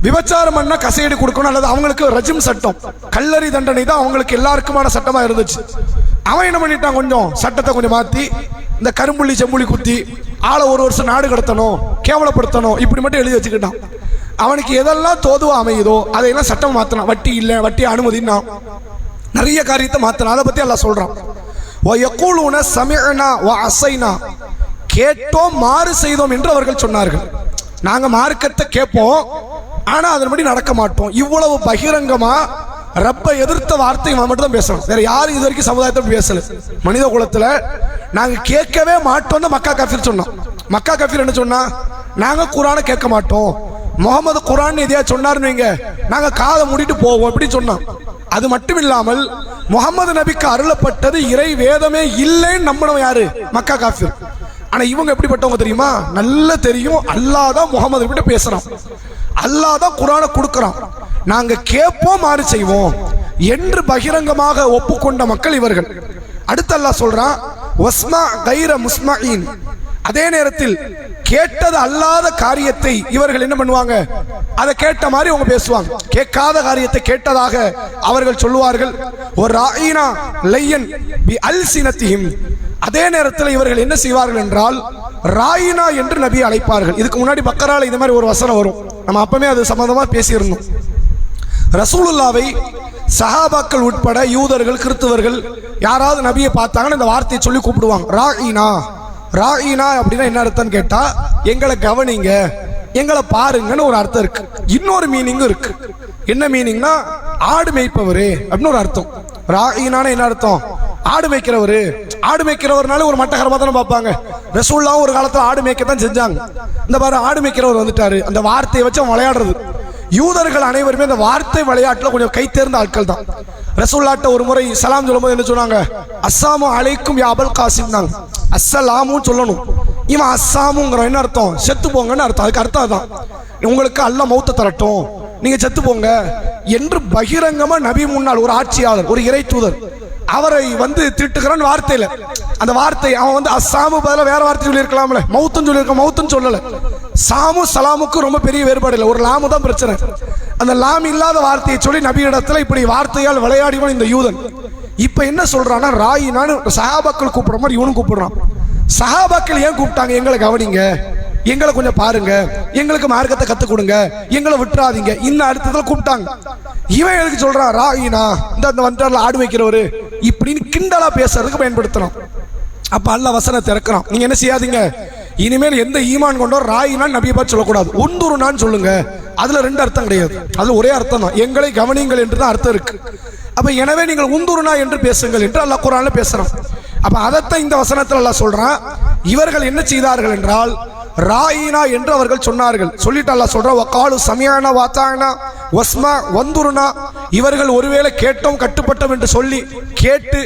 விபச்சாரம் பண்ணா கசையடி கொடுக்கணும், அல்லது அவங்களுக்கு ரஜிம் சட்டம், கல்லறி தண்டனை தான் அவங்களுக்கு எல்லாருக்குமான சட்டமா இருந்துச்சு. அவன் என்ன பண்ணிட்டான், கொஞ்சம் சட்டத்தை கொஞ்சம் மாத்தி இந்த கரும்புள்ளி செம்புள்ளி குத்தி ஆளை ஒரு வருஷம் நாடு கடத்தணும், கேவலப்படுத்தணும், இப்படி மட்டும் எழுதி வச்சுக்கிட்டான். அவனுக்கு எதெல்லாம் தோதுவா அமையுதோ அதையெல்லாம் சட்டம் மாத்தினான். வட்டி இல்லை, வட்டி அனுமதினா நிறைய காரியத்தை மாத்தினான். அதை பத்தி எல்லாம் சொல்றான். வயக்கூலுன சமிஅனா வஅஸைனா, கேட்டோம் மாறு செய்தோம் என்று அவர்கள் சொன்னார்கள். நாங்க மார்க்கத்தை கேட்போம், ஆனா அதன்படி நடக்க மாட்டோம். இவ்வளவு பகிரங்கமா ரப்ப எதிர்த்த வார்த்தை மட்டும் தான் பேசணும். வேற யாரும் இது வரைக்கும் சமுதாயத்தை பேசல. மனித குலத்துல நாங்க கேட்கவே மாட்டோம். மக்கா காஃபிர் சொன்னோம். மக்கா காஃபிர் என்ன சொன்னா, நாங்க குர்ஆனை கேட்க மாட்டோம், முகமது குர்ஆன் எதையா சொன்னாருன்னு வைங்க, நாங்க காதை மூடிட்டு போவோம் இப்படி சொன்னோம். அது மட்டும் இல்லாமல் முகமது நபிக்கு அருளப்பட்டது இறை வேதமே இல்லைன்னு நம்பினவன் யாரு? மக்கா காஃபிர். ஆனா இவங்க எப்படிப்பட்டவங்க தெரியுமா? நல்லா தெரியும், அல்லாஹ் தான் முகமது கிட்ட பேசுறான், அல்லாஹ் தான் குர்ஆனை கொடுக்கிறான், நாங்க கேட்போம் மாறு செய்வோம் என்று பகிரங்கமாக ஒப்புக்கொண்ட மக்கள் இவர்கள். அடுத்து அல்லாஹ் சொல்றான், வஸ்மா கைர முஸ்மஈன், அதே நேரத்தில் கேட்டது அல்லாத காரியத்தை இவர்கள் என்ன பண்ணுவாங்க, அதை கேட்ட மாதிரி அவங்க பேசுவாங்க. கேட்காத காரியத்தை கேட்டதாக அவர்கள் சொல்லுவார்கள். ஒரு ராயினா லையன் பி அல்சினத்திஹிம், அதே நேரத்தில் இவர்கள் என்ன செய்வார்கள் என்றால் ராயினா என்று நபி அழைப்பார்கள். இதுக்கு முன்னாடி பக்கரால இந்த மாதிரி ஒரு வசனம் வரும், நம்ம அப்பவே அது சம்பந்தமா பேசியிருந்தோம். ரசூலுல்லாவை சஹாபாக்கள் உட்பட யூதர்கள் கிறிஸ்தவர்கள் யாராவது நபியை பார்த்தாங்கன்னா இந்த வார்த்தையை சொல்லி கூப்பிடுவாங்க, ராயினா. ராயினா அப்படின்னா என்ன அர்த்தம்னு கேட்டா, எங்களை கவனிங்க, எங்களை பாருங்கன்னு ஒரு அர்த்தம் இருக்கு. இன்னொரு மீனிங்கும் இருக்கு. என்ன மீனிங்னா, ஆடு மேய்ப்பவரு அப்படின்னு ஒரு அர்த்தம். ராயினான என்ன அர்த்தம்? ஆடு மேய்க்கிறவரு. ஆடு மேய்க்கிறவர்னால ஒரு மட்டகரமா தானே பார்ப்பாங்க. ரசூலுல்லாஹ் ஒரு காலத்துல ஆடு மேய்க்கத்தான் செஞ்சாங்க. இந்த பாரு ஆடு மேய்க்கிறவர் வந்துட்டாரு, அந்த வார்த்தையை வச்சு அவன் விளையாடுறது. யூதர்கள் அனைவருமே இந்த வார்த்தை விளையாட்டுல கொஞ்சம் கை தேர்ந்த ஆட்கள் தான். ரசூலுல்லாஹ்ட்ட ஒரு முறை சலாம் சொல்லும்போது என்ன சொன்னாங்க, அஸ்ஸலாமு அலைக்கும் யா அபுல் காசிம் தாங்க. அஸ்ஸலாமுன்னு சொல்லணும். இவன் அஸ்ஸாமுங்கிற என்ன அர்த்தம்? செத்து போங்கன்னு அர்த்தம். அதுக்கு அர்த்தம் தான், உங்களுக்கு அல்லாஹ் மௌத்த தரட்டும், நீங்க செத்து போங்க என்று பகிரங்கமா நபி முன்னால் ஒரு ஆட்சியாளர், ஒரு இறை தூதர் அவரை வந்து திட்டுகிறான் வார்த்தையில. அந்த வார்த்தை அவன் வந்து அஸ்ஸாமு பதிலாக வேற வார்த்தை சொல்லி இருக்கலாம்ல, மௌத்துன்னு சொல்லியிருக்க. மௌத்துன்னு சொல்லல. சாமு சலாமுக்கு ரொம்ப பெரிய வேறுபாடு இல்லை, ஒரு லாமு தான் பிரச்சனை. அந்த லாம் இல்லாத வார்த்தையை சொல்லி நபி இடத்துல இப்படி வார்த்தையால் விளையாடிவன் இந்த யூதன். இப்ப என்ன சொல்றான்னா, ராயினான்னு சஹாபாக்கள் கூப்பிடுற மாதிரி இவனும் கூப்பிடுறான். சஹாபாக்கள் ஏன் கூப்பிட்டாங்க? எங்களை கவனிங்க, எங்களை கொஞ்சம் பாருங்க, எங்களுக்கு மார்க்கத்தை கத்துக் கொடுங்க, எங்களை விட்டுறாதீங்க, இன்னும் அடுத்ததுல கூப்பிட்டாங்க. இவன் எதுக்கு சொல்றான், ராயினா இந்த வந்தார்ல ஆடு வைக்கிறவரு இப்படின்னு கிண்டலா பேசுறதுக்கு பயன்படுத்துறான். அப்ப அல்லாஹ் வசனத்தை இறக்குறான், நீங்க என்ன செய்யாதீங்க, இனிமேல் எந்த ஈமான் கொண்டோ ராயினா நபியை பார்த்து சொல்லக்கூடாது, உந்துருனான்னு சொல்லுங்க. அதுல ரெண்டு அர்த்தம் கிடையாது, அதுல ஒரே அர்த்தம் தான், எங்களை கவனிங்கள் என்று தான் அர்த்தம் இருக்கு. அப்ப எனவே நீங்கள் உந்துருனா என்று பேசுங்கள் என்று அல்லாஹ் குர்ஆன்ல பேசுறான். அப்ப அதைத்தான் இந்த வசனத்தில் அல்லாஹ் சொல்றான். இவர்கள் என்ன செய்தார்கள் என்றால் ராயினா என்று அவர்கள் சொன்னார்கள். சொல்லிட்டு அல்லாஹ் சொல்றான், வகாலு சமியானா வாத்தானா வஸ்மா வந்துருனா, இவர்கள் ஒருவேளை கேட்டோம் கட்டுப்பட்டோம் என்று சொல்லி கேட்டு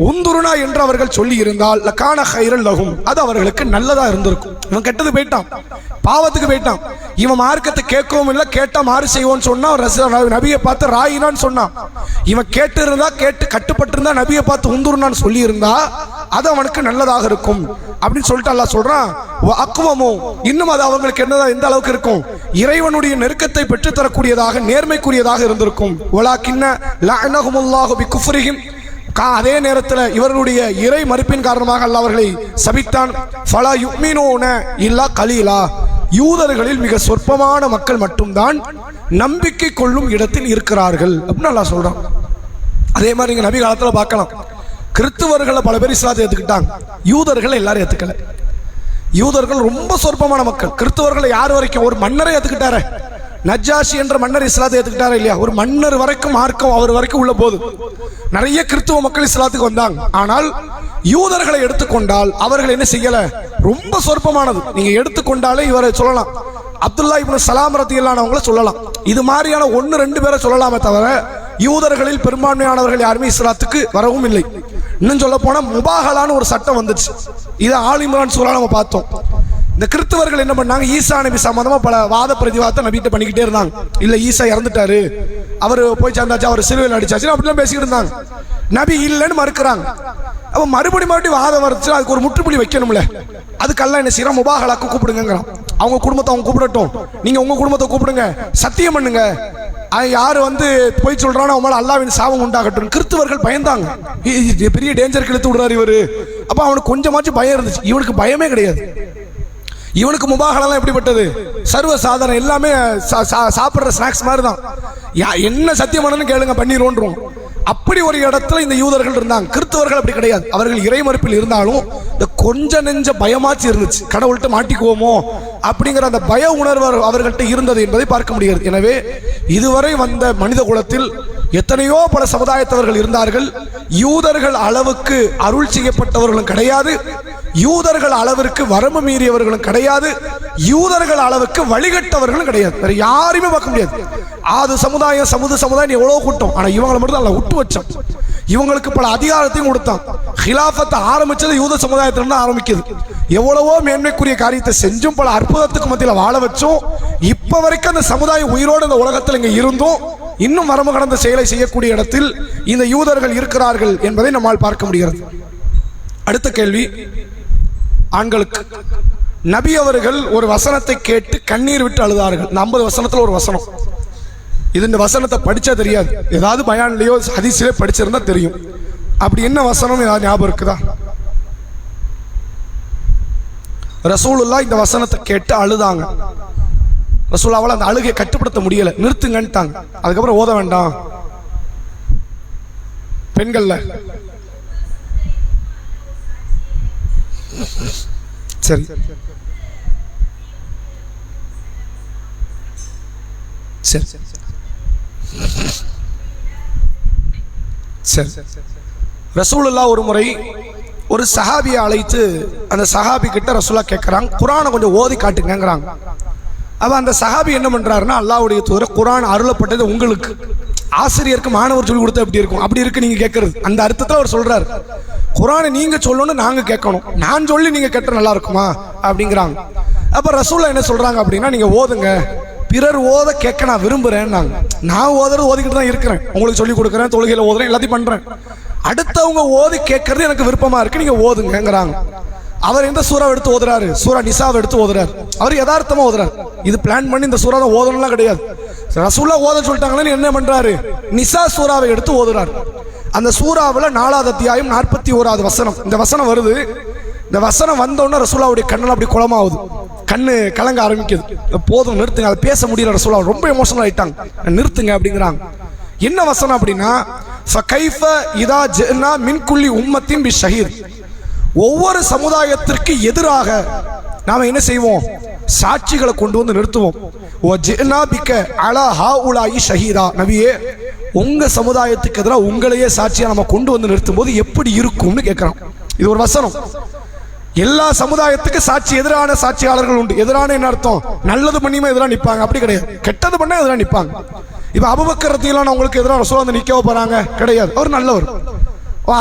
உந்துருனா என்று அவர்கள் சொல்லி இருந்தால் லகான கைரல் லகும், அது அவர்களுக்கு நல்லதா இருந்திருக்கும். இவன் கெட்டது போயிட்டான், பாவத்துக்கு போயிட்டான். இவன் மார்க்கத்தை கேட்கவும் இல்லை, கேட்டா மாறு செய்வோன்னு சொன்னா நபியை பார்த்து ராயினான்னு சொன்னான். இவன் கேட்டு இருந்தா, கேட்டு கட்டுப்பட்டு இருந்தா, நபியை பார்த்து உந்துருனான்னு சொல்லி இருந்தா அது அவனுக்கு நல்லதாக இருக்கும் அப்படின்னு சொல்லிட்டு அல்லாஹ் சொல்றான். அக்குவமோ இன்னும் அது அவங்களுக்கு எந்த அளவுக்கு இருக்கும், இறைவனுடைய நெருக்கத்தை பெற்றுத்தரக்கூடியதாக நேர்மைக்குரியதாக இருந்திருக்கும். வலாக்கின்ன லஅனஹுமுல்லாஹு பிகுஃப்ரிஹிம், அதே நேரத்தில் இவர்களுடைய இறை மறுப்பின் காரணமாக அல்லாஹ் அவர்களை சபித்தான். ஃபலா யுமினூன இல்லா கலீலா, யூதர்களில் மிக சொற்பமான மக்கள் மட்டும்தான் நம்பிக்கை கொள்ளும் இடத்தில் இருக்கிறார்கள் அப்படின்னு அல்லாஹ் சொல்றான். அதே மாதிரி நீங்க நபி காலத்தில் பார்க்கலாம், கிறிஸ்துவர்களை பல பேர் இஸ்லாத்தை ஏத்துக்கிட்டாங்க, யூதர்கள் எல்லாரும் ஏத்துக்கல. யூதர்கள் ரொம்ப சொற்பமான மக்கள். கிறிஸ்துவர்களை யார் வரைக்கும், ஒரு மன்னரை ஏத்துக்கிட்டாரு, நஜ்ஜாஷி என்ற மன்னர் இஸ்லாத்தை ஏத்துக்கிட்டாரா இல்லையா, ஒரு மன்னர் வரைக்கும் மார்க்கம் அவர் வரைக்கும் உள்ள போது நிறைய கிறிஸ்துவ மக்கள் இஸ்லாத்துக்கு வந்தாங்க. ஆனால் யூதர்களை எடுத்துக்கொண்டால் அவர்கள் என்ன செய்யல, ரொம்ப சொற்பமானது. நீங்க எடுத்துக்கொண்டாலே இவரை சொல்லலாம், அப்துல்லா இப்னு சலாம் ரலியல்லாஹு சொல்லலாம், இது மாதிரியான 1-2 பேரை சொல்லலாமே தவிர யூதர்களில் பெரும்பான்மையானவர்கள் யாருமே இஸ்லாத்துக்கு வரவும் இல்லை. இன்னும் சொல்ல போனா முபாஹலான்னு ஒரு சட்டம் வந்துச்சு. இதை ஆல் இம்ரான் சூரா நம்ம பார்த்தோம். இந்த கிறிஸ்தவர்கள் என்ன பண்ணாங்க, ஈசா நபி சம்பந்தமா பல வாத பிரதிவாதத்தை நபிட்ட பண்ணிக்கிட்டே இருந்தாங்க. இல்ல ஈசா இறந்துட்டாரு, அவர் போய் சேர்ந்தாச்சு, அவர் சிலுவையில் அடிச்சாச்சு அப்படிலாம் பேசிக்கிட்டு இருந்தாங்க. நபி இல்லைன்னு மறுக்கிறாங்க. அப்ப மறுபடியும் வாதம் வரைச்சு அதுக்கு ஒரு முற்றுப்புள்ளி வைக்கணும்ல. அதுக்கெல்லாம் என்ன செய்யறோம், முபாஹலாக்கு கூப்பிடுங்கிறான். அவங்க குடும்பத்தை அவங்க கூப்பிடட்டும், நீங்க உங்க குடும்பத்தை கூப்பிடுங்க, சத்தியம் பண்ணுங்க, யாரு போய் சொல்றானோ அவன் அல்லாஹ்வின் சாபம் உண்டாகட்டும். கிறிஸ்தவர்கள் பயந்தாங்க, பெரிய டேஞ்சருக்கு இழுத்து விடுறாரு இவரு. அப்ப அவனுக்கு கொஞ்சமாச்சும் பயம் இருந்துச்சு. இவனுக்கு பயமே கிடையாது. இவனுக்கு முபாஹலாம் எப்படிப்பட்டது, சர்வ சாதாரண, எல்லாமே சாப்பிடுற ஸ்நாக்ஸ் மாதிரி தான். என்ன சத்தியம் பண்ணணும்னு கேளுங்க, பண்ணிடுவோம். அப்படி ஒரு இடத்துல இந்த யூதர்கள் இருந்தாங்க. கிறிஸ்தவர்கள் அப்படி கிடையாது. அவர்கள் இறை மறுப்பில் இருந்தாலும் இந்த கொஞ்ச நெஞ்ச பயமாச்சு இருந்துச்சு, கடவுள்கிட்ட மாட்டிக்குவோமோ அப்படிங்கிற அந்த பய உணர்வு அவர்கள்ட்ட இருந்தது என்பதை பார்க்க முடியாது. எனவே இதுவரை வந்த மனித குலத்தில் எத்தனையோ பல சமுதாயத்தவர்கள் இருந்தார்கள். யூதர்கள் அளவுக்கு அருள் செய்யப்பட்டவர்களும் கிடையாது, யூதர்கள் அளவிற்கு வரம்பு மீறியவர்களும் கிடையாது, யூதர்கள் அளவுக்கு வழிகட்டவர்களும் கிடையாது. வேற யாரையுமே பார்க்க முடியாது. ஆது சமுதாயம் சமுதாயம் எவ்வளவு கூட்டம், ஆனா இவங்களை மட்டும் தான் விட்டு வச்சான். இவங்களுக்கு பல அதிகாரத்தையும் கொடுத்தான். ஹிலாஃபத்தை ஆரம்பிச்சது யூத சமுதாயத்திலிருந்து ஆரம்பிக்குது. எவ்வளவோ மேன்மைக்குரிய காரியத்தை செஞ்சும் பல அற்புதத்துக்கு மத்தியில் வாழ வச்சோம். இப்ப வரைக்கும் அந்த சமுதாயம் உயிரோடு இந்த உலகத்தில் இங்க இருந்தும் இன்னும் மரபு கடந்த செயலை செய்யக்கூடிய இடத்தில் இந்த யூதர்கள் இருக்கிறார்கள் என்பதை நம்மால் பார்க்க முடிகிறது. அடுத்த கேள்வி ஆண்களுக்கு. நபி அவர்கள் ஒரு வசனத்தை கேட்டு கண்ணீர் விட்டு அழுதார்கள். இந்த 50 வசனத்துல ஒரு வசனம். இது இந்த வசனத்தை படிச்சா தெரியாது, ஏதாவது பயான்லயோ ஹதீஸ்லயோ படிச்சிருந்தா தெரியும். அப்படி என்ன வசனம் ஏதாவது ஞாபகம் இருக்குதா? ரசூலுல்லாஹ் இந்த வசனத்தை கேட்டு அழுதாங்க. ரசூலுல்லாஹ் அந்த அழுகையை கட்டுப்படுத்த முடியல, நிறுத்துங்கன்ட்டாங்க. அதுக்கப்புறம் ஓத வேண்டாம். பெண்கள்ல சரி சரி சரி. ரசூலுல்லாஹ் ஒரு முறை ஒரு சஹாபியை அழைத்து அந்த சஹாபி கிட்ட ரசூலுல்லாஹ் கேட்கிறாங்க, குர்ஆனை கொஞ்சம் ஓதி காட்டுங்கிறாங்க. அவ அந்த சஹாபி என்ன பண்றாருன்னா, அல்லாஹ்வுடைய தூதர், குர்ஆன் அருளப்பட்டது உங்களுக்கு, ஆசிரியருக்கு மாணவர் சொல்லி கொடுத்தா எப்படி இருக்கும், அப்படி இருக்கு நீங்க கேட்கறது. அந்த அர்த்தத்தில் அவர் சொல்றாரு, குர்ஆனை நீங்க சொல்லணும், நாங்க கேட்கணும், நான் சொல்லி நீங்க கேட்ட நல்லா இருக்குமா அப்படிங்கிறாங்க. அப்ப ரசூலுல்லாஹ் என்ன சொல்றாங்க அப்படின்னா, நீங்க ஓதுங்க, பிறர் ஓத கேட்க நான் விரும்புறேன். நான் ஓதிக்கிட்டு தான் இருக்கிறேன், உங்களுக்கு சொல்லி கொடுக்குறேன், தொழுகையில ஓதுறேன், எல்லாத்தையும் பண்றேன். அடுத்தவங்க ஓதி கேட்கறது எனக்கு விருப்பமா இருக்கு, நீங்க ஓதுங்கிறாங்க. அவர் எந்த சூறாவை எடுத்து ஓதுறாரு? சூரா நிசாவை எடுத்து ஓதுறாரு. அவர் யதார்த்தமா ஓதுறாரு. இது பிளான் பண்ணி இந்த சூறா தான் ஓதணும்லாம் கிடையாது. ரசூலுல்லாஹ் ஓத சொல்லிட்டாங்களே, என்ன பண்றாரு? நிசா சூறாவை எடுத்து ஓதுறாரு. அந்த சூறாவில் 4வது அத்தியாயம் 41வது வசனம். இந்த வசனம் வருது. இந்த வசனம் வந்தோடனே ரசூலுல்லாஹ்வுடைய கண்ணெல்லாம் அப்படி குளமாகுது, கண்ணு கலங்க ஆரம்பிக்குது. போதும், நிறுத்துங்க, அதை பேச முடியல. ரசூலுல்லாஹ் ரொம்ப எமோஷனல் ஆயிட்டாங்க, நிறுத்துங்க அப்படிங்கிறாங்க. என்ன வசனம் அப்படின்னா, ஃபகைஃப இதா ஜஅனா மின் குல்லி உம்மத்தின் பிஷஹீத், ஒவ்வொரு சமுதாயத்திற்கு எதிராக நாம என்ன செய்வோம்? சாட்சிகளை கொண்டு வந்து நிறுத்துவோம். வஜஅனா பிக அலா ஹாஉலாஇ ஷஹீதா, நபியே உங்க சமுதாயத்துக்கு எதிராக உங்களையே சாட்சியா நம்ம கொண்டு வந்து நிறுத்தும் போது எப்படி இருக்கும்னு கேட்கிறோம். இது ஒரு வசனம். எல்லா சமுதாயத்துக்கு சாட்சி, எதிரான சாட்சியாளர்கள் உண்டு. எதிரான என்ன அர்த்தம்? நல்லது பண்ணியுமே எதிராக நிற்பாங்க, அப்படி கிடையாது. கெட்டது பண்ண எதிராக நிற்பாங்க. இப்ப அபூபக்கர் ரலியல்லாஹு உங்களுக்கு எதிராக ரசூலுல்லாஹ் வந்து நிற்க போறாங்க, கிடையாது. அவர் நல்லவர்,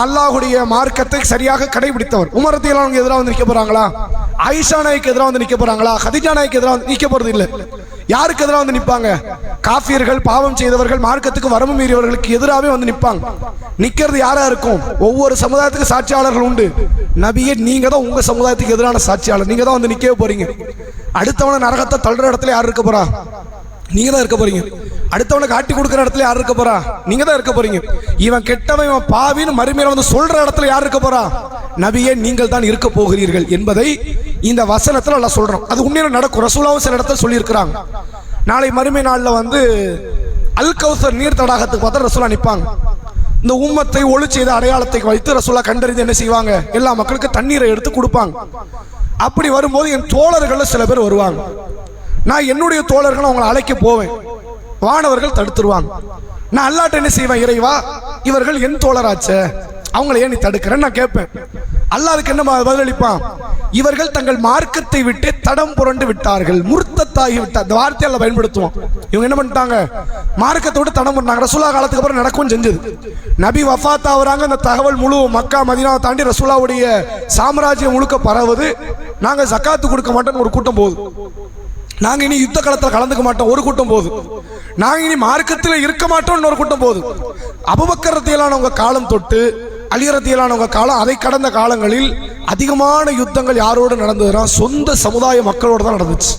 அல்லாஹ்வுடைய மார்க்கத்தை சரியாக கடைபிடித்தவர். உமர் ரலியல்லாஹு அன்ஹு எதிராக வந்து நிற்க போறாங்களா? ஆயிஷா நாய்க்கு எதிராக வந்து நிற்க போறாங்களா? ஹதீஜா நாய்க்கு எதிராக வந்து நிற்க போறது இல்லை. யாருக்கு எதிராக வந்து நிற்பாங்க? காஃபியர்கள், பாவம் செய்தவர்கள், மார்க்கத்துக்கு வரம்பு மீறியவர்களுக்கு எதிராகவே வந்து நிற்பாங்க. நிக்கிறது யாரா இருக்கும்? ஒவ்வொரு சமுதாயத்துக்கு சாட்சியாளர்கள் உண்டு. நபியே, நீங்க தான் உங்க சமுதாயத்துக்கு எதிரான சாட்சியாளர். நீங்க தான் வந்து நிக்கவே போறீங்க. அடுத்தவன நரகத்தை தள்ளுற இடத்துல யார் இருக்க போறா? நீங்க தான் இருக்க போறீங்க. அடுத்தவனை காட்டி கொடுக்கிற இடத்துல யார் இருக்க போறா? நீங்க தான் இருக்க போறீங்க. இவன் கெட்டவன், இவன் பாவின்னு மறுமையில வந்து சொல்ற இடத்துல யார் இருக்க போறா? நபியே, நீங்கள் தான் இருக்க போகிறீர்கள் என்பதை இந்த வசனத்துல எல்லாம் சொல்றோம். அது உண்மையில நடக்கும். ரசூலாவும் சில இடத்துல சொல்லி இருக்கிறாங்க. நாளை மறுமை நாள்ல வந்து அல் கௌசர் நீர் தடாகத்துக்கு பார்த்தா ரசூலா நிப்பாங்க. இந்த உம்மத்தை ஒளி செய்த அடையாளத்தை வைத்து ரசூலா கண்டறிந்து என்ன செய்வாங்க? எல்லா மக்களுக்கு தண்ணீரை எடுத்து கொடுப்பாங்க. அப்படி வரும்போது என் தோழர்கள் சில பேர் வருவாங்க. நான் என்னுடைய தோழர்கள் அவங்களை அழைக்க போவேன். வானவர்கள் தடுத்துருவாங்க. நான் அல்லாட்ட என்ன செய்வேன்? இறைவா, இவர்கள் என் தோழராச்ச, அவங்களை ஏன் நீ தடுக்கிறேன்னு நான் கேட்பேன். அல்லாஹ் அதுக்கு என்ன பதிலளிப்பான்? இவர்கள் தங்கள் மார்க்கத்தை விட்டு தடம் புரண்டு விட்டார்கள், முர்த்தத்தாகி விட்டார். இந்த வார்த்தையால பயன்படுத்துவோம். இவங்க என்ன பண்ணிட்டாங்க? மார்க்கத்தை விட்டு தடம் புரண்டாங்க. ரசூலா காலத்துக்கு அப்புறம் நடக்கும் செஞ்சது. நபி வஃபாத் ஆகுறாங்க. அந்த தகவல் முழு மக்கா மதீனாவை தாண்டி ரசூலாவுடைய சாம்ராஜ்யம் முழுக்க பரவுது. நாங்க ஜக்காத்து கொடுக்க மாட்டோம்னு ஒரு கூட்டம் போகுது. நாங்க இனி யுத்த காலத்தில் கலந்துக்க மாட்டோம் ஒரு கூட்டம் போகுது. நாங்க இனி மார்க்கத்தில் இருக்க மாட்டோம் ஒரு கூட்டம் போகுது. அபூபக்கர் ரலியல்லாஹு காலம் தொட்டு அலி ரலியல்லாஹு காலம், அதை கடந்த காலங்களில் அதிகமான யுத்தங்கள் யாரோடு நடந்ததுன்னா சொந்த சமுதாய மக்களோடு தான் நடந்துச்சு.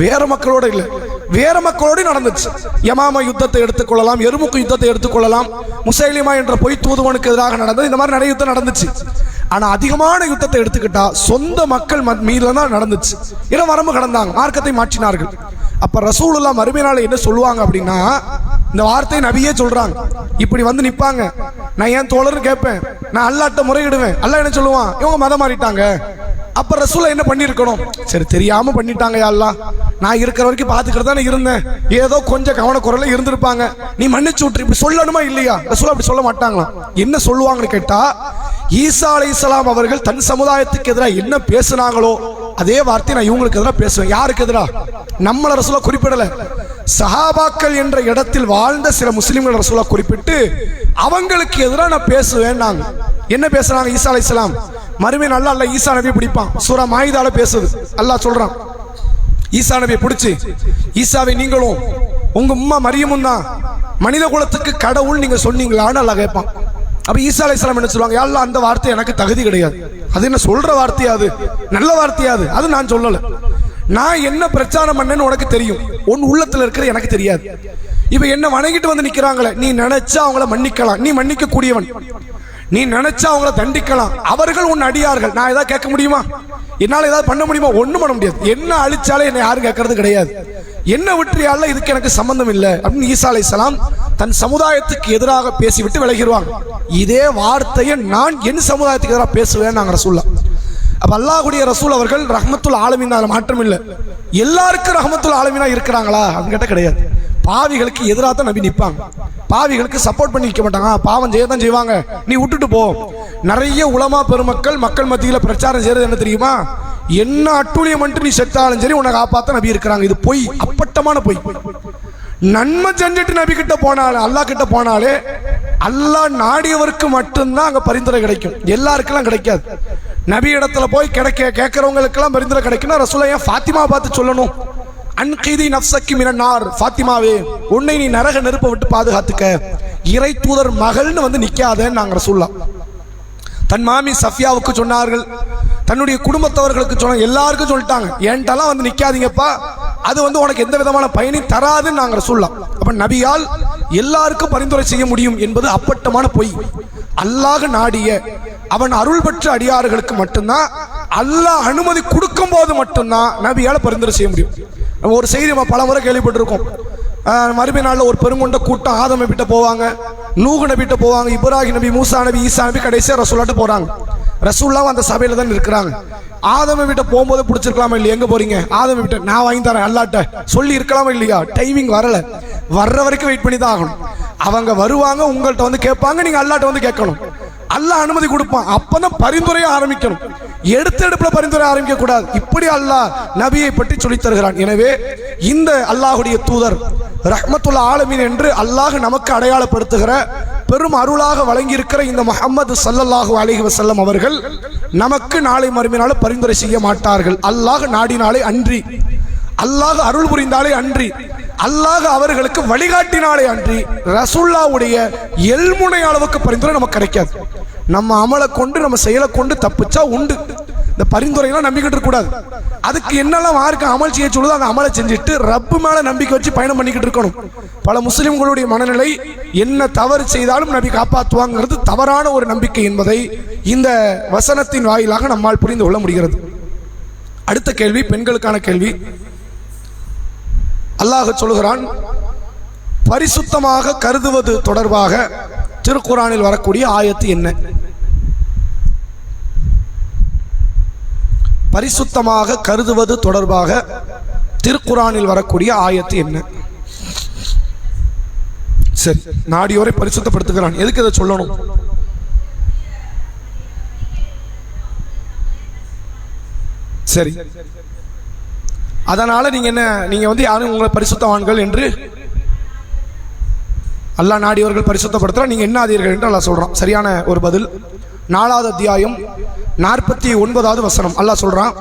வேற மக்களோட இல்லை, வேற மக்களோடு நடந்துச்சு. யமாமா யுத்தத்தை எடுத்துக்கொள்ளலாம், எருமுக்கு யுத்தத்தை எடுத்துக்கொள்ளலாம், முசைலிமா என்ற பொய் தூதுவனுக்கு எதிராக நடந்தது. இந்த மாதிரி நிறைய யுத்தம் நடந்துச்சு. ஆனா அதிகமான யுத்தத்தை எடுத்துக்கிட்டா சொந்த மக்கள் மீதுல தான் நடந்துச்சு. ஏன்னா வரம்பு கடந்தாங்க, மார்க்கத்தை மாற்றினார்கள். அப்ப ரசூலுல்லாஹ் மறுமை நாள் என்ன சொல்லுவாங்க அப்படின்னா, இந்த வார்த்தை நபியே சொல்றாங்க. இப்படி வந்து நிப்பாங்க. நான் ஏன் தோழர்னு கேட்பேன். நான் அல்லாஹ்ட்ட முறையிடுவேன். அல்லாஹ் என்ன சொல்லுவான்? இவங்க மதம் மாறிட்டாங்க. அப்ப ரசூலா என்ன பண்ணிருக்கணும்? சரி, தெரியாம பண்ணிட்டாங்க யா அல்லாஹ், நான் இருக்கிற வரைக்கும் பாத்துக்கிட்டு தானே இருந்தேன், ஏதோ கொஞ்சம் கவனக்குறையில இருந்திருப்பாங்க, நீ மன்னிச்சு விட்டு. இப்படி சொல்லணுமா இல்லையா? ரசூலா அப்படி சொல்ல மாட்டாங்களாம். என்ன சொல்லுவாங்கன்னு கேட்டா, ஈசா அலைஹிஸ்ஸலாம் அவர்கள் தன் சமுதாயத்துக்கு எதிராக என்ன பேசினாங்களோ அதே வார்த்தை நான் இவங்களுக்கு எதிராக பேசுவேன். யாருக்கு எதிராக? நம்மள ரசூலா குறிப்பிடல, சஹாபாக்கள் என்ற இடத்தில் வாழ்ந்த சில முஸ்லிம்கள் ரசூலா குறிப்பிட்டு அவங்களுக்கு எதிராக நான் பேசுவேன். நாங்க என்ன பேசுறாங்க? ஈசா அலைஹிஸ்ஸலாம் மறுமை நாள்ல அல்லாஹ் ஈசா நபியை பிடிப்பான். சூரா மாயிதால பேசுது. அல்லாஹ் சொல்றான், ஈசா நபியை பிடிச்சு, ஈசாவை நீங்களும் உங்க உம்மா மரியமும் தான் மனித குலத்துக்கு கடவுள் நீங்க சொன்னீங்களான்னு அல்லாஹ் கேட்பான். அப்ப ஈசா அலைஹிஸ்ஸலாம் என்ன சொல்லுவாங்க? யா அல்லாஹ், அந்த வார்த்தை எனக்கு தகுதி கிடையாது. அது என்ன சொல்ற வார்த்தையாது, நல்ல வார்த்தையாது, அது நான் சொல்லல. நான் என்ன பிரச்சாரம் பண்ணேன்னு உனக்கு தெரியும், உன் உள்ளத்துல இருக்கிற எனக்கு தெரியாது. இப்ப என்ன வணங்கிட்டு வந்து நிக்கிறாங்களே, நீ நினைச்சா அவங்கள மன்னிக்கலாம், நீ மன்னிக்க கூடியவன், நீ நினைச்சா அவங்கள தண்டிக்கலாம். அவர்கள் உன் அடியார்கள். நான் ஏதாவது கேட்க முடியுமா? என்னால ஏதாவது பண்ண முடியுமா? ஒண்ணும் பண்ண முடியாது. என்ன அழிச்சாலே என்னை யாரும் கேட்கறது கிடையாது. என்ன விட்டுறியால இதுக்கு எனக்கு சம்பந்தம் இல்லை அப்படின்னு ஈசா அலைஹிஸ்ஸலாம் தன் சமுதாயத்துக்கு எதிராக பேசிவிட்டு விலகிடுவாங்க. இதே வார்த்தையை நான் என் சமுதாயத்துக்கு எதிராக பேசுவேன் நாங்க ரசூலுல்லாஹ். அப்ப அல்லாஹ்வுடைய ரசூல் அவர்கள் ரஹ்மத்துல் ஆலமீன், அதுல மாற்றம் இல்லை. எல்லாருக்கும் ரஹ்மத்துல் ஆலமீனா இருக்கிறாங்களா அப்படின்னு கேட்ட கிடையாது. பாவிகளுக்கு எதிராக தான் நபி நிற்பாங்க. பாவிகளுக்கு சப்போர்ட் பண்ணி நிற்க மாட்டாங்க. பாவம் செய்யத்தான் செய்வாங்க, நீ விட்டுட்டு போ. நிறைய உலமா பெருமக்கள் மக்கள் மத்தியில பிரச்சாரம் செய்யறது என்ன தெரியுமா? என்ன அட்டூழியம் பண்ணிட்டு நீ செத்தாலும் சரி உன்னை காப்பாத்த நபி இருக்கிறாங்க. இது பொய், அப்பட்டமான பொய். நன்மை செஞ்சுட்டு நபி கிட்ட போனாலே, அல்லாஹ் கிட்ட போனாலே, அல்லாஹ் நாடியவருக்கு மட்டும்தான் அங்க பரிந்துரை கிடைக்கும், எல்லாருக்கெல்லாம் கிடைக்காது. நபி இடத்துல போய் கேட்கறவங்களுக்கு எல்லாம் பரிந்துரை கிடைக்கும்னா ரசூலுல்லாஹ் ஏன் ஃபாத்திமா பார்த்து சொல்லணும்? அன்கீதி நஃப்ஸக்கி மினன் நார், ஃபாத்திமாவே உன்னை நீ நரக நெருப்பை விட்டு பாதுகாத்துக்க, இறை தூதர் மகள்னு வந்து நிக்காதேன்னு நாங்க ரசூலுல்லாஹ் தன் மாமி சஃபியாவுக்கு சொன்னார்கள், தன்னுடைய குடும்பத்தவர்களுக்கு சொன்ன, எல்லாருக்கும் சொல்லிட்டாங்க, ஏன்ட்டெல்லாம் வந்து நிக்காதீங்கப்பா, அது வந்து உனக்கு எந்த விதமான பயனையும் தராதுன்னு நாங்க ரசூலுல்லாஹ். அப்ப நபியால் எல்லாருக்கும் பரிந்துரை செய்ய முடியும் என்பது அப்பட்டமான பொய். அல்லாஹ் நாடிய அவன் அருள் பெற்ற அடியார்களுக்கு மட்டும்தான், அல்லாஹ் அனுமதி கொடுக்கும் போது மட்டும்தான் நபியால பரிந்துரை செய்ய முடியும். ஒரு செய்தி நம்ம பல முறை கேள்விப்பட்டிருக்கோம். மறுமை நாளில் ஒரு பெருங்கொண்ட கூட்டம் ஆதம் நபிட்ட போவாங்க, நூஹ் நபிட்ட போவாங்க, இப்ராஹிம் நபி, மூசா நபி, ஈசா நபி, கடைசியா ரசூலுல்லாஹ்ட்ட போறாங்க. ரசூலுல்லாஹ் அந்த சபையில தான் இருக்கிறாங்க. ஆதம் நபிட்ட போகும்போது பிடிச்சிருக்கலாமா இல்லையா? எங்க போறீங்க? ஆதம் நபிட்ட. நான் வாங்கி தரேன் அல்லாஹ்ட்ட சொல்லி இருக்கலாமா இல்லையா? டைமிங் வரல, வர்ற வரைக்கும் வெயிட் பண்ணி தான் ஆகணும். அவங்க வருவாங்க, உங்கள்கிட்ட வந்து கேட்பாங்க, நீங்க அல்லாஹ்ட்ட வந்து கேட்கணும். அல்லாஹ் அனுமதி கொடுப்பான், அப்பதான் பரிந்துரையை ஆரம்பிக்கணும். எடுப்புல பரிந்துரை ஆரம்பிக்க கூடாது. இப்படி அல்லாஹ் நபியை பற்றி சொல்லி தருகிறான். எனவே இந்த அல்லாஹ்வுடைய தூதர் ரஹ்மத்துல் ஆலமீன் என்று அல்லாஹ் நமக்கு அடையாளப்படுத்துகிற பெரும் அருளாக வழங்கி இருக்கிற இந்த முஹம்மது ஸல்லல்லாஹு அலைஹி வஸல்லம் அவர்கள் நமக்கு நாளை மறுமை நாள் பரிந்துரை செய்ய மாட்டார்கள். அல்லாஹ் நாடினாலே அன்றி. அல்லாஹ் அருள் புரிந்தாலே அன்றி, அல்லாஹ் அவர்களுக்கு வழிகாட்டினாலே அன்றி ரசூலுல்லாஹ்வுடைய எல்முனை அளவுக்கு பரிந்துரை நமக்கு கிடைக்காது. நம்ம அமலை கொண்டு நம்ம செயலை கொண்டு தப்பிச்சா உண்டு. இந்த பரிந்துரைலாம் நம்பிக்கிட்டு இருக்கக்கூடாது. அதுக்கு என்னெல்லாம் மார்க்க அமல் செய்ய சொல்லுதோ அந்த அமலை செஞ்சுட்டு ரப்பு மேல நம்பிக்கை வச்சு பயணம் பண்ணிக்கிட்டு இருக்கணும். பல முஸ்லிம்களுடைய மனநிலை என்ன தவறு செய்தாலும் நபி காப்பாற்றுவாங்கிறது தவறான ஒரு நம்பிக்கை என்பதை இந்த வசனத்தின் வாயிலாக நம்மால் புரிந்து கொள்ள முடிகிறது. அடுத்த கேள்வி பெண்களுக்கான கேள்வி. அல்லாஹ் சொல்கிறான், பரிசுத்தமாக கருதுவது தொடர்பாக திருக்குர்ஆனில் வரக்கூடிய ஆயத்து என்ன? பரிசுத்தமாக கருதுவது தொடர்பாக திருக்குர்ஆனில் வரக்கூடிய ஆயத்து என்ன? சரி, நாடியோரை பரிசுத்தப்படுத்துகிறான். எதுக்கு இதை சொல்லணும்? சரி, அதனால நீங்க வந்து யாரும் உங்களை பரிசுத்தவான்கள் என்று அல்லாஹ் நாடியவர்கள் பரிசுத்தப்படுத்துறா, நீங்க என்ன ஆதீர்கள் என்று அல்லாஹ் சொல்றான். சரியான ஒரு பதில். 4வது அத்தியாயம் 49வது வசனம் அல்லாஹ் சொல்றான்,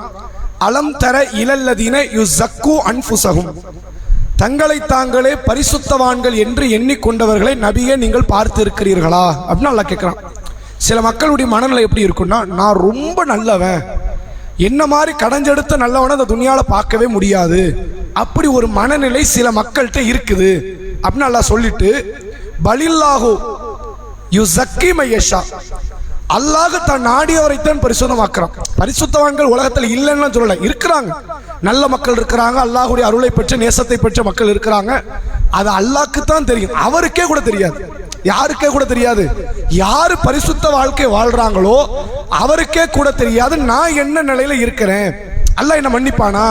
அலம் தர இலல்லதீன யுஸக்கு அன்ஃபுஸஹும், தங்களை தாங்களே பரிசுத்தவான்கள் என்று எண்ணிக்கொண்டவர்களை நபியே நீங்கள் பார்த்து இருக்கிறீர்களா அப்படின்னு அல்லாஹ் கேட்கிறான். சில மக்களுடைய மனநிலை எப்படி இருக்குன்னா, நான் ரொம்ப நல்லவன், என்ன மாதிரி கடைஞ்செடுத்த நல்லவனை அந்த துனியால பார்க்கவே முடியாது, அப்படி ஒரு மனநிலை சில மக்கள்கிட்ட இருக்குது அப்படின்னு அல்லாஹ் சொல்லிட்டு, பலில்லாஹு யுஸக்கி மையஷா, அல்லாஹ் தன் நாடியவரைத்தான் பரிசுத்தமாக்குறான். பரிசுத்தவான்கள் உலகத்தில் இல்லைன்னு சொல்லல, இருக்கிறாங்க. நல்ல மக்கள் இருக்கிறாங்க, அல்லாஹ்வுடைய அருளை பெற்ற நேசத்தை பெற்ற மக்கள் இருக்கிறாங்க. அது அல்லாஹ்க்கு தான் தெரியும், அவருக்கே கூட தெரியாது. யாருக்கே கூட தெரியாது. யாரு பரிசுத்த வாழ்க்கை வாழ்றாங்களோ அவருக்கே கூட தெரியாது நான் என்ன நிலையில இருக்கிறேன், அல்லாஹ் என்ன மன்னிப்பானா,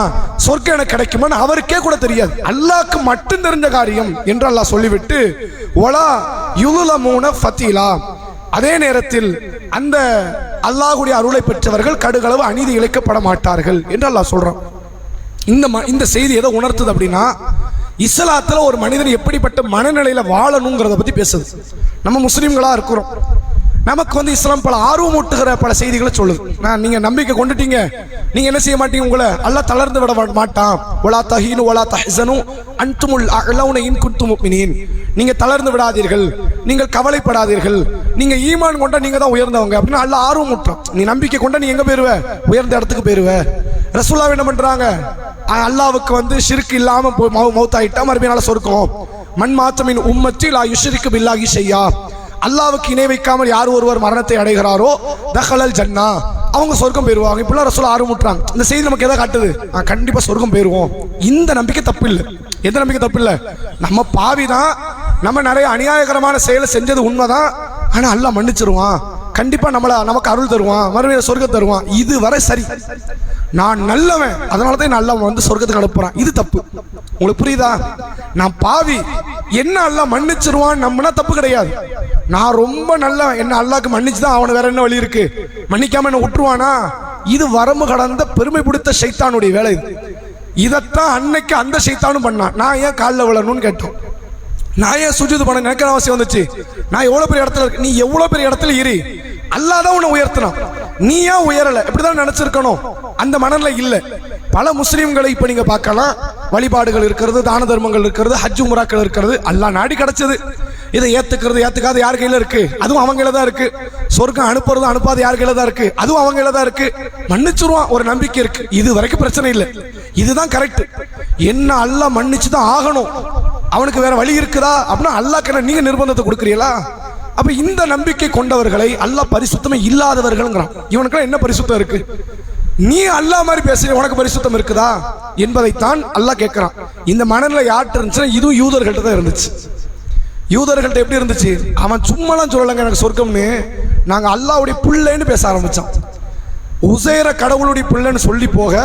சொர்க்கம் எனக்கு கிடைக்குமான்னு அவருக்கே கூட தெரியாது. அல்லாஹ்க்கு மட்டும் தெரிஞ்ச காரியம் என்று அல்லாஹ் சொல்லிவிட்டு, ஒலா யுலுலமூன ஃபதீலா, அதே நேரத்தில் அந்த அல்லாஹ்வுடைய அருளை பெற்றவர்கள் கடுகளவு அநீதி இழைக்கப்பட மாட்டார்கள் என்று அல்லாஹ் சொல்றான். இந்த செய்தி எதை உணர்த்துது அப்படின்னா, இஸ்லாத்துல ஒரு மனிதன் எப்படிப்பட்ட மனநிலையில வாழணுங்கிறத பத்தி பேசுது. நம்ம முஸ்லிம்களா இருக்கிறோம், நமக்கு வந்து இஸ்லாம் பல ஆர்வம் ஊட்டுகிற பல செய்திகளை சொல்லுது. நீங்க நம்பிக்கை கொண்டுட்டீங்க, நீங்க என்ன செய்ய மாட்டீங்க, உங்களை அல்லாஹ் தளர்ந்து விட மாட்டான். வலா தஹீனு வலா தஹ்ஸனு அன்துமுல் அஅலவுன இன் குன்தும் முஃமினீன், நீங்க தளர்ந்து விடாதீர்கள், நீங்கள் கவலைப்படாதீர்கள், நீங்க ஈமான் கொண்டா நீங்க தான் உயர்ந்தவங்க அப்படின்னு அல்லாஹ் ஆர்வம் ஊட்டுறான். நீ நம்பிக்கை கொண்டா நீ எங்க போயிருவ, உயர்ந்த இடத்துக்கு போயிருவ. ரசூலுல்லாஹ் என்ன பண்றாங்க, அல்லாஹ்வுக்கு வந்து ஷிர்க் இல்லாம மௌத்தாயிட்டா மறுபடியும் சொர்க்கம். மன் மாத்தமின் உம்மத்தி லா யுஷ்ரிக்கு பில்லாஹி ஷையா, அல்லாஹ்வுக்கு இணை வைக்காமல் யார் ஒருவர் மரணத்தை அடைகிறாரோ தஹலல் ஜன்னா, அவங்க சொர்க்கம் போயிருவாங்க. இப்பெல்லாம் ரசூலுல்லாஹ் ஆரம்பிட்டாங்க. இந்த செய்தி நமக்கு எதை காட்டுது, கண்டிப்பா சொர்க்கம் போயிருவோம். இந்த நம்பிக்கை தப்பு இல்லை. எந்த நம்பிக்கை தப்பு இல்லை? நம்ம பாவிதான், நம்ம நிறைய அநியாயகரமான செயலை செஞ்சது உண்மைதான், ஆனா அல்லாஹ் மன்னிச்சிருவான், கண்டிப்பா நமக்கு அருள் தருவான், மறுபடியும் சொர்க்கம் தருவான். இது வரை சரி. நான் நல்லவன், அதனாலதான் அல்லாஹ் வந்து சொர்க்கத்துக்கு அனுப்புறான். இது தப்பு. உங்களுக்கு புரியுதா? நான் பாவி, என்ன அல்லாஹ் மன்னிச்சிருவான் நம்பினா தப்பு கிடையாது. நான் ரொம்ப நல்லவன், என்ன அல்லாஹ்க்கு மன்னிச்சுதான் அவனை, வேற என்ன வழி இருக்கு, மன்னிக்காம என்ன விட்டுருவானா? இது வரம்பு கடந்த பெருமை பிடித்த ஷைத்தானுடைய வேலை. இதைத்தான் அன்னைக்கு அந்த ஷைத்தானும் பண்ணான். நான் ஏன் காலில் விழணும்னு கேட்டோம், நான் ஏன் சுஜூது பண்ண நினைக்கிற அவசியம் வந்துச்சு, நான் எவ்வளவு பெரிய இடத்துல இருக்கு, நீ எவ்வளவு பெரிய இடத்துல இரு, அல்லாஹ் தான் உன்னை உயர்த்தினான், நீ ஏன் உயரல, இப்படிதான் நினைச்சிருக்கணும். அந்த மனநிலை இல்லை. பல முஸ்லீம்களை இப்ப நீங்க பார்க்கலாம், வழிபாடுகள் இருக்கிறது, தான தர்மங்கள் இருக்கிறது, ஹஜ் உம்ராக்கள் இருக்கிறது, அல்லாஹ் நாடி கிடைச்சது. இதை ஏத்துக்கிறது ஏத்துக்காது யார் கையில இருக்கு, அதுவும் அவங்க கையில தான் இருக்கு. சொர்க்கம் அனுப்புறது அனுப்பாது யார் கையில தான் இருக்கு, அதுவும் அவங்க கையில தான் இருக்கு. மன்னிச்சிருவான், ஒரு நம்பிக்கை இருக்கு. இது வரைக்கும் பிரச்சனை இல்லை, இதுதான் கரெக்ட். என்ன அல்லாஹ் மன்னிச்சுதான் ஆகணும், அவனுக்கு வேற வழி இருக்குதா அப்படின்னா அல்லாஹ்க்கு நீங்க நிர்பந்தத்தை கொடுக்குறீங்களா? அப்ப இந்த நம்பிக்கை கொண்டவர்களை அல்லாஹ் பரிசுத்தமே இல்லாதவர்கள்ங்கிறான். இவனுக்கு என்ன பரிசுத்தம் இருக்கு? நீ அல்லாஹ் மாதிரி பேசுற, உனக்கு பரிசுத்தம் இருக்குதா என்பதைத்தான் அல்லாஹ் கேட்கிறான். இந்த மனநிலை யார்கிட்ட இருந்துச்சுன்னா இதுவும் யூதர்கள்ட்ட தான் இருந்துச்சு. யூதர்கள்ட்ட எப்படி இருந்துச்சு, அவன் சும்மாலாம் சொல்லலைங்க எனக்கு சொர்க்கம்னு, நாங்க அல்லாஹ்வுடைய பிள்ளைன்னு பேச ஆரம்பிச்சான். உசைர கடவுளுடைய பிள்ளைன்னு சொல்லி போக,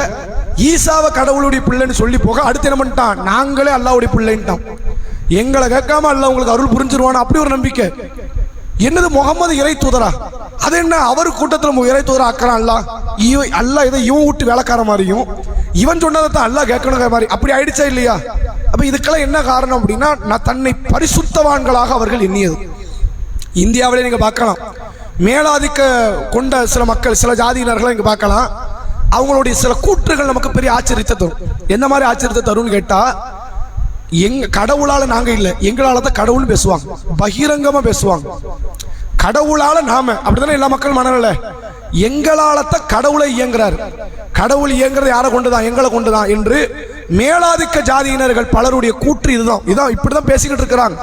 ஈசாவை கடவுளுடைய பிள்ளைன்னு சொல்லி போக, அடுத்து என்ன பண்ணிட்டான், நாங்களே அல்லாஹ்வுடைய பிள்ளைன்ட்டான். எங்களை கேட்காம அல்லாஹ் உங்களுக்கு அருள் புரிஞ்சிருவான், அப்படி ஒரு நம்பிக்கை. என்னது முகமது இறை தூதரா, அது என்ன அவர் கூட்டத்தில் இறை தூதரா ஆக்கிறான் அல்லாஹ். அல்லாஹ் இதை இவன் விட்டு வேலைக்கார மாதிரியும், இவன் சொன்னதை தான் அல்லாஹ் கேட்கணுங்கிற மாதிரி அப்படி ஆயிடுச்சா இல்லையா? அப்ப இதுக்கெல்லாம் என்ன காரணம் அப்படின்னா, நான் தன்னை பரிசுத்தவான்களாக அவர்கள் எண்ணியது. இந்தியாவிலே நீங்க பார்க்கலாம், மேலாதிக்க கொண்ட சில மக்கள், சில ஜாதியினர்களை இங்க பார்க்கலாம். அவங்களுடைய சில கூற்றுகள் நமக்கு பெரிய ஆச்சரியத்தை தரும். எந்த மாதிரி ஆச்சரியத்தை தரும்னு கேட்டா, எங்க கடவுளால நாங்க இல்ல, எங்களால தான் கடவுள்னு பேசுவாங்க, பகிரங்கமா பேசுவாங்க. கடவுளால நாம, அப்படித்தானே எல்லா மக்கள் மனநிலை, எங்களால தான் கடவுளை இயங்குறாரு, கடவுள் இயங்குறது யாரை கொண்டுதான், எங்களை கொண்டுதான் என்று மேலாதிக்க ஜாதியினர்கள் பலருடைய கூற்று இதுதான். இப்படிதான் பேசிக்கிட்டு இருக்கிறாங்க.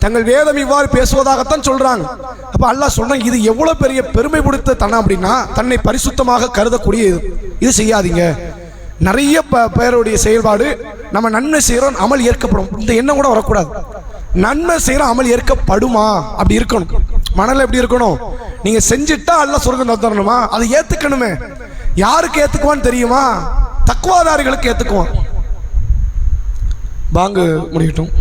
தங்கள் வேதம் இவ்வாறு பேசுவதாகத்தான் சொல்றாங்க. அப்ப அல்லாஹ் சொல்றான், இது எவ்வளவு பெரிய பெருமை பிடித்த தனம் அப்படின்னா, தன்னை பரிசுத்தமாக கருதக்கூடிய இது செய்யாதீங்க. நிறைய பேருடைய செயல்பாடு, நம்ம நன்மை செய்யறோம், அமல் ஏற்கப்படும், இந்த எண்ணம் கூட வரக்கூடாது. நன்மை செய்யற அமல் ஏற்கப்படுமா, அப்படி இருக்கணும். மனதில் எப்படி இருக்கணும், நீங்க செஞ்சுட்டா அல்லாஹ் சொர்க்கம் தரணுமா, அதை ஏத்துக்கணுமே. யாருக்கு ஏத்துக்குவான்னு தெரியுமா? தக்வாதாரிகளுக்கு ஏத்துக்குவான். பாங்கு முடியட்டும்.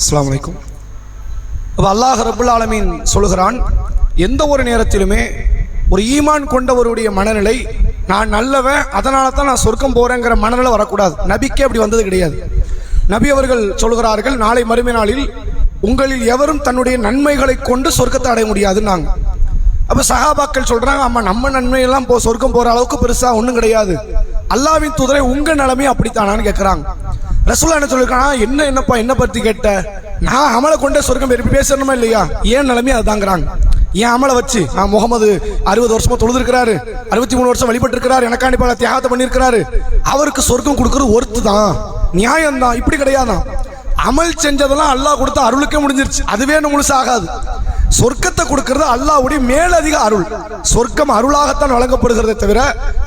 அஸ்ஸலாமு அலைக்கும். அப்போ அல்லாஹ் ரப்புல் ஆலமீன் சொல்கிறான், எந்த ஒரு நேரத்திலுமே ஒரு ஈமான் கொண்டவருடைய மனநிலை, நான் நல்லவன் அதனால தான் நான் சொர்க்கம் போறேங்கிற மனநிலை வரக்கூடாது. நபிக்கே அப்படி வந்தது கிடையாது. நபி அவர்கள் சொல்கிறார்கள், நாளை மறுமை நாளில் உங்களில் எவரும் தன்னுடைய நன்மைகளை கொண்டு சொர்க்கத்தை அடைய முடியாதுன்னாங்க. அப்போ சஹாபாக்கள் சொல்றாங்க, ஆமா நம்ம நன்மையெல்லாம் சொர்க்கம் போற அளவுக்கு பெருசா ஒன்றும் கிடையாது, அல்லாஹ்வின் தூதரே உங்க நிலைமை அப்படித்தானான்னு கேட்கிறாங்க. ரசூலுல்லாஹ் என்ன சொல்லிருக்காங்க, என்னப்பா என்ன பத்தி கேட்ட, நான் அமலை கொண்டே சொர்க்கம் பேசணுமா இல்லையா, ஏன் நிலைமையை அதுதாங்கிறாங்க. ஏன் அமலை வச்சு, நான் முகமது 60 வருஷமா தொழுதுருக்கிறாரு, 63 வருஷம் வழிபட்டு இருக்கிறாரு, எனக்காண்டி பல தியாகத்தை பண்ணியிருக்கிறாரு, அவருக்கு சொர்க்கம் கொடுக்கறது ஒருத்து தான், நியாயம் தான், இப்படி கிடையாதான். அமல் செஞ்சதெல்லாம் அல்லாஹ் கொடுத்த அருளுக்கே முடிஞ்சிருச்சு, அதுவே முழுசா ஆகாது. சொர்க்கத்தை கொடுக்கிறது அல்லாஹ்வுடைய மேலதிக அருள். சொர்க்கம் அருளாகத்தான் வழங்கப்படுகிறதே தவிர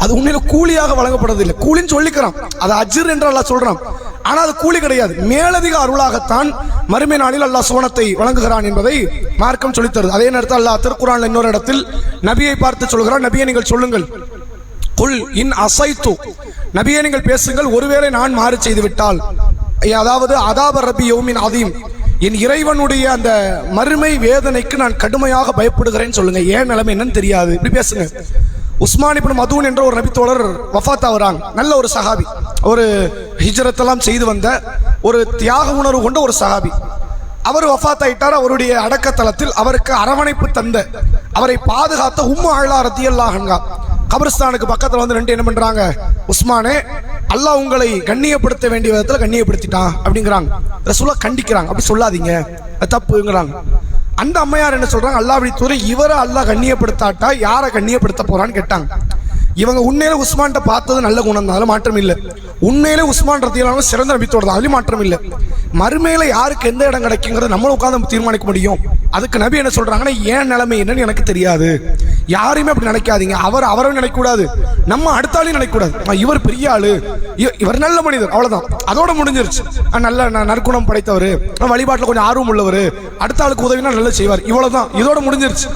அது உண்மையில கூலியாக வழங்கப்படுறதில்லை. கூலின்னு சொல்லிக்கிறான், அது அஜ்ர் என்று அல்லாஹ் சொல்றான், ஆனா அது கூலி கிடையாது. மேலதிக அருளாகத்தான் மறுமை நாளில் அல்லாஹ் சுவனத்தை வழங்குகிறான் என்பதை மார்க்கம் சொல்லித்தருது. அதே நேரத்தில் அல்லாஹ் திருக்குர்ஆன்ல இன்னொரு இடத்தில் நபியை பார்த்து சொல்கிறான், நபியை நீங்கள் சொல்லுங்கள், குல் இன் அஸைது, நபியை நீங்கள் பேசுங்கள், ஒருவேளை நான் மாறு செய்து விட்டால், அதாவது அதாப ரப்பி யௌமின் அதீம், என் இறைவனுடைய அந்த மறுமை வேதனைக்கு நான் கடுமையாக பயப்படுகிறேன்னு சொல்லுங்க. ஏன் நிலைமை என்னன்னு தெரியாது, இப்படி பேசுங்க. உஸ்மான் இப்னு மதூன் என்ற ஒரு நபித்தோழர் வஃபாத் ஆகுறாங்க. நல்ல ஒரு சஹாபி, ஒரு ஹிஜ்ரத்தெல்லாம் செய்து வந்த ஒரு தியாக உணர்வு கொண்ட ஒரு சஹாபி. அவர் வஃபாத் ஆயிட்டார். அவருடைய அடக்கத்தலத்தில் அவருக்கு அரவணைப்பு தந்த, அவரை பாதுகாத்த உம்மு அலா ரலியல்லாஹு அன்ஹா கபர்ஸ்தானுக்கு பக்கத்தில் வந்து ரெண்டு என்ன பண்றாங்க, உஸ்மானே, அல்லாஹ் உங்களை கண்ணியப்படுத்த வேண்டிய விதத்தில் கண்ணியப்படுத்திட்டான் அப்படிங்கிறாங்க. ரசூலுல்லாஹ் கண்டிக்கிறாங்க, அப்படி சொல்லாதீங்க, அது தப்புங்கிறாங்க. அந்த அம்மையார் என்ன சொல்றாங்க, அல்லாஹ்வுடைய தூதரே, இவரை அல்லாஹ் கண்ணியப்படுத்தாட்டா யாரை கண்ணியப்படுத்த போறான்னு கேட்டாங்க. இவங்க உண்மையில உஸ்மான்கிட்ட பார்த்தது நல்ல குணம் தான், அதுல மாற்றம் இல்லை. உண்மையிலே உஸ்மான் ரலியல்லாஹு அன்ஹு சிறந்த நபித்தோட தான், அதுலயும் மாற்றம் இல்லை. மறுமையில யாருக்கு எந்த இடம் கிடைக்குங்கிறத நம்மளும் உட்கார்ந்து தீர்மானிக்க முடியும். அதுக்கு நபி என்ன சொல்றாங்கன்னா, ஏன் நிலைமை என்னன்னு எனக்கு தெரியாது, யாரையுமே அப்படி நினைக்காதீங்க. அவரை நினைக்கக்கூடாது, நம்ம அடுத்தாலையும் நினைக்கக்கூடாது. இவர் பெரிய ஆளு, இவர் நல்ல மனிதர், அவ்வளவுதான், அதோட முடிஞ்சிருச்சு. நல்ல நற்குணம் படைத்தவர், வழிபாட்டில் கொஞ்சம் ஆர்வம் உள்ளவர், அடுத்த ஆளுக்கு உதவினா நல்லா செய்வார், இவ்வளவுதான், இதோட முடிஞ்சிருச்சு.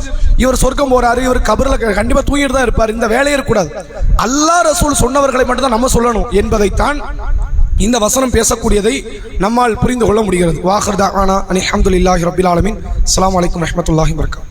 இவர் சொர்க்கம் போறாரு, இவர் கபர்ல கண்டிப்பா தூங்கிட்டு தான் இருப்பார், இந்த வேலையே இருக்கக்கூடாது. அல்லாஹ் ரசூல் சொன்னவர்களை மட்டும் தான் நம்ம சொல்லணும் என்பதைத்தான் இந்த வசனம் பேசக்கூடியதை நம்மால் புரிந்து கொள்ள முடிகிறது. வாஹிர் தஅவானா அல்ஹம்துலில்லாஹி ரப்பில் ஆலமீன். அஸ்ஸலாமு அலைக்கும் வரஹ்மத்துல்லாஹி வபரகாத்துஹு.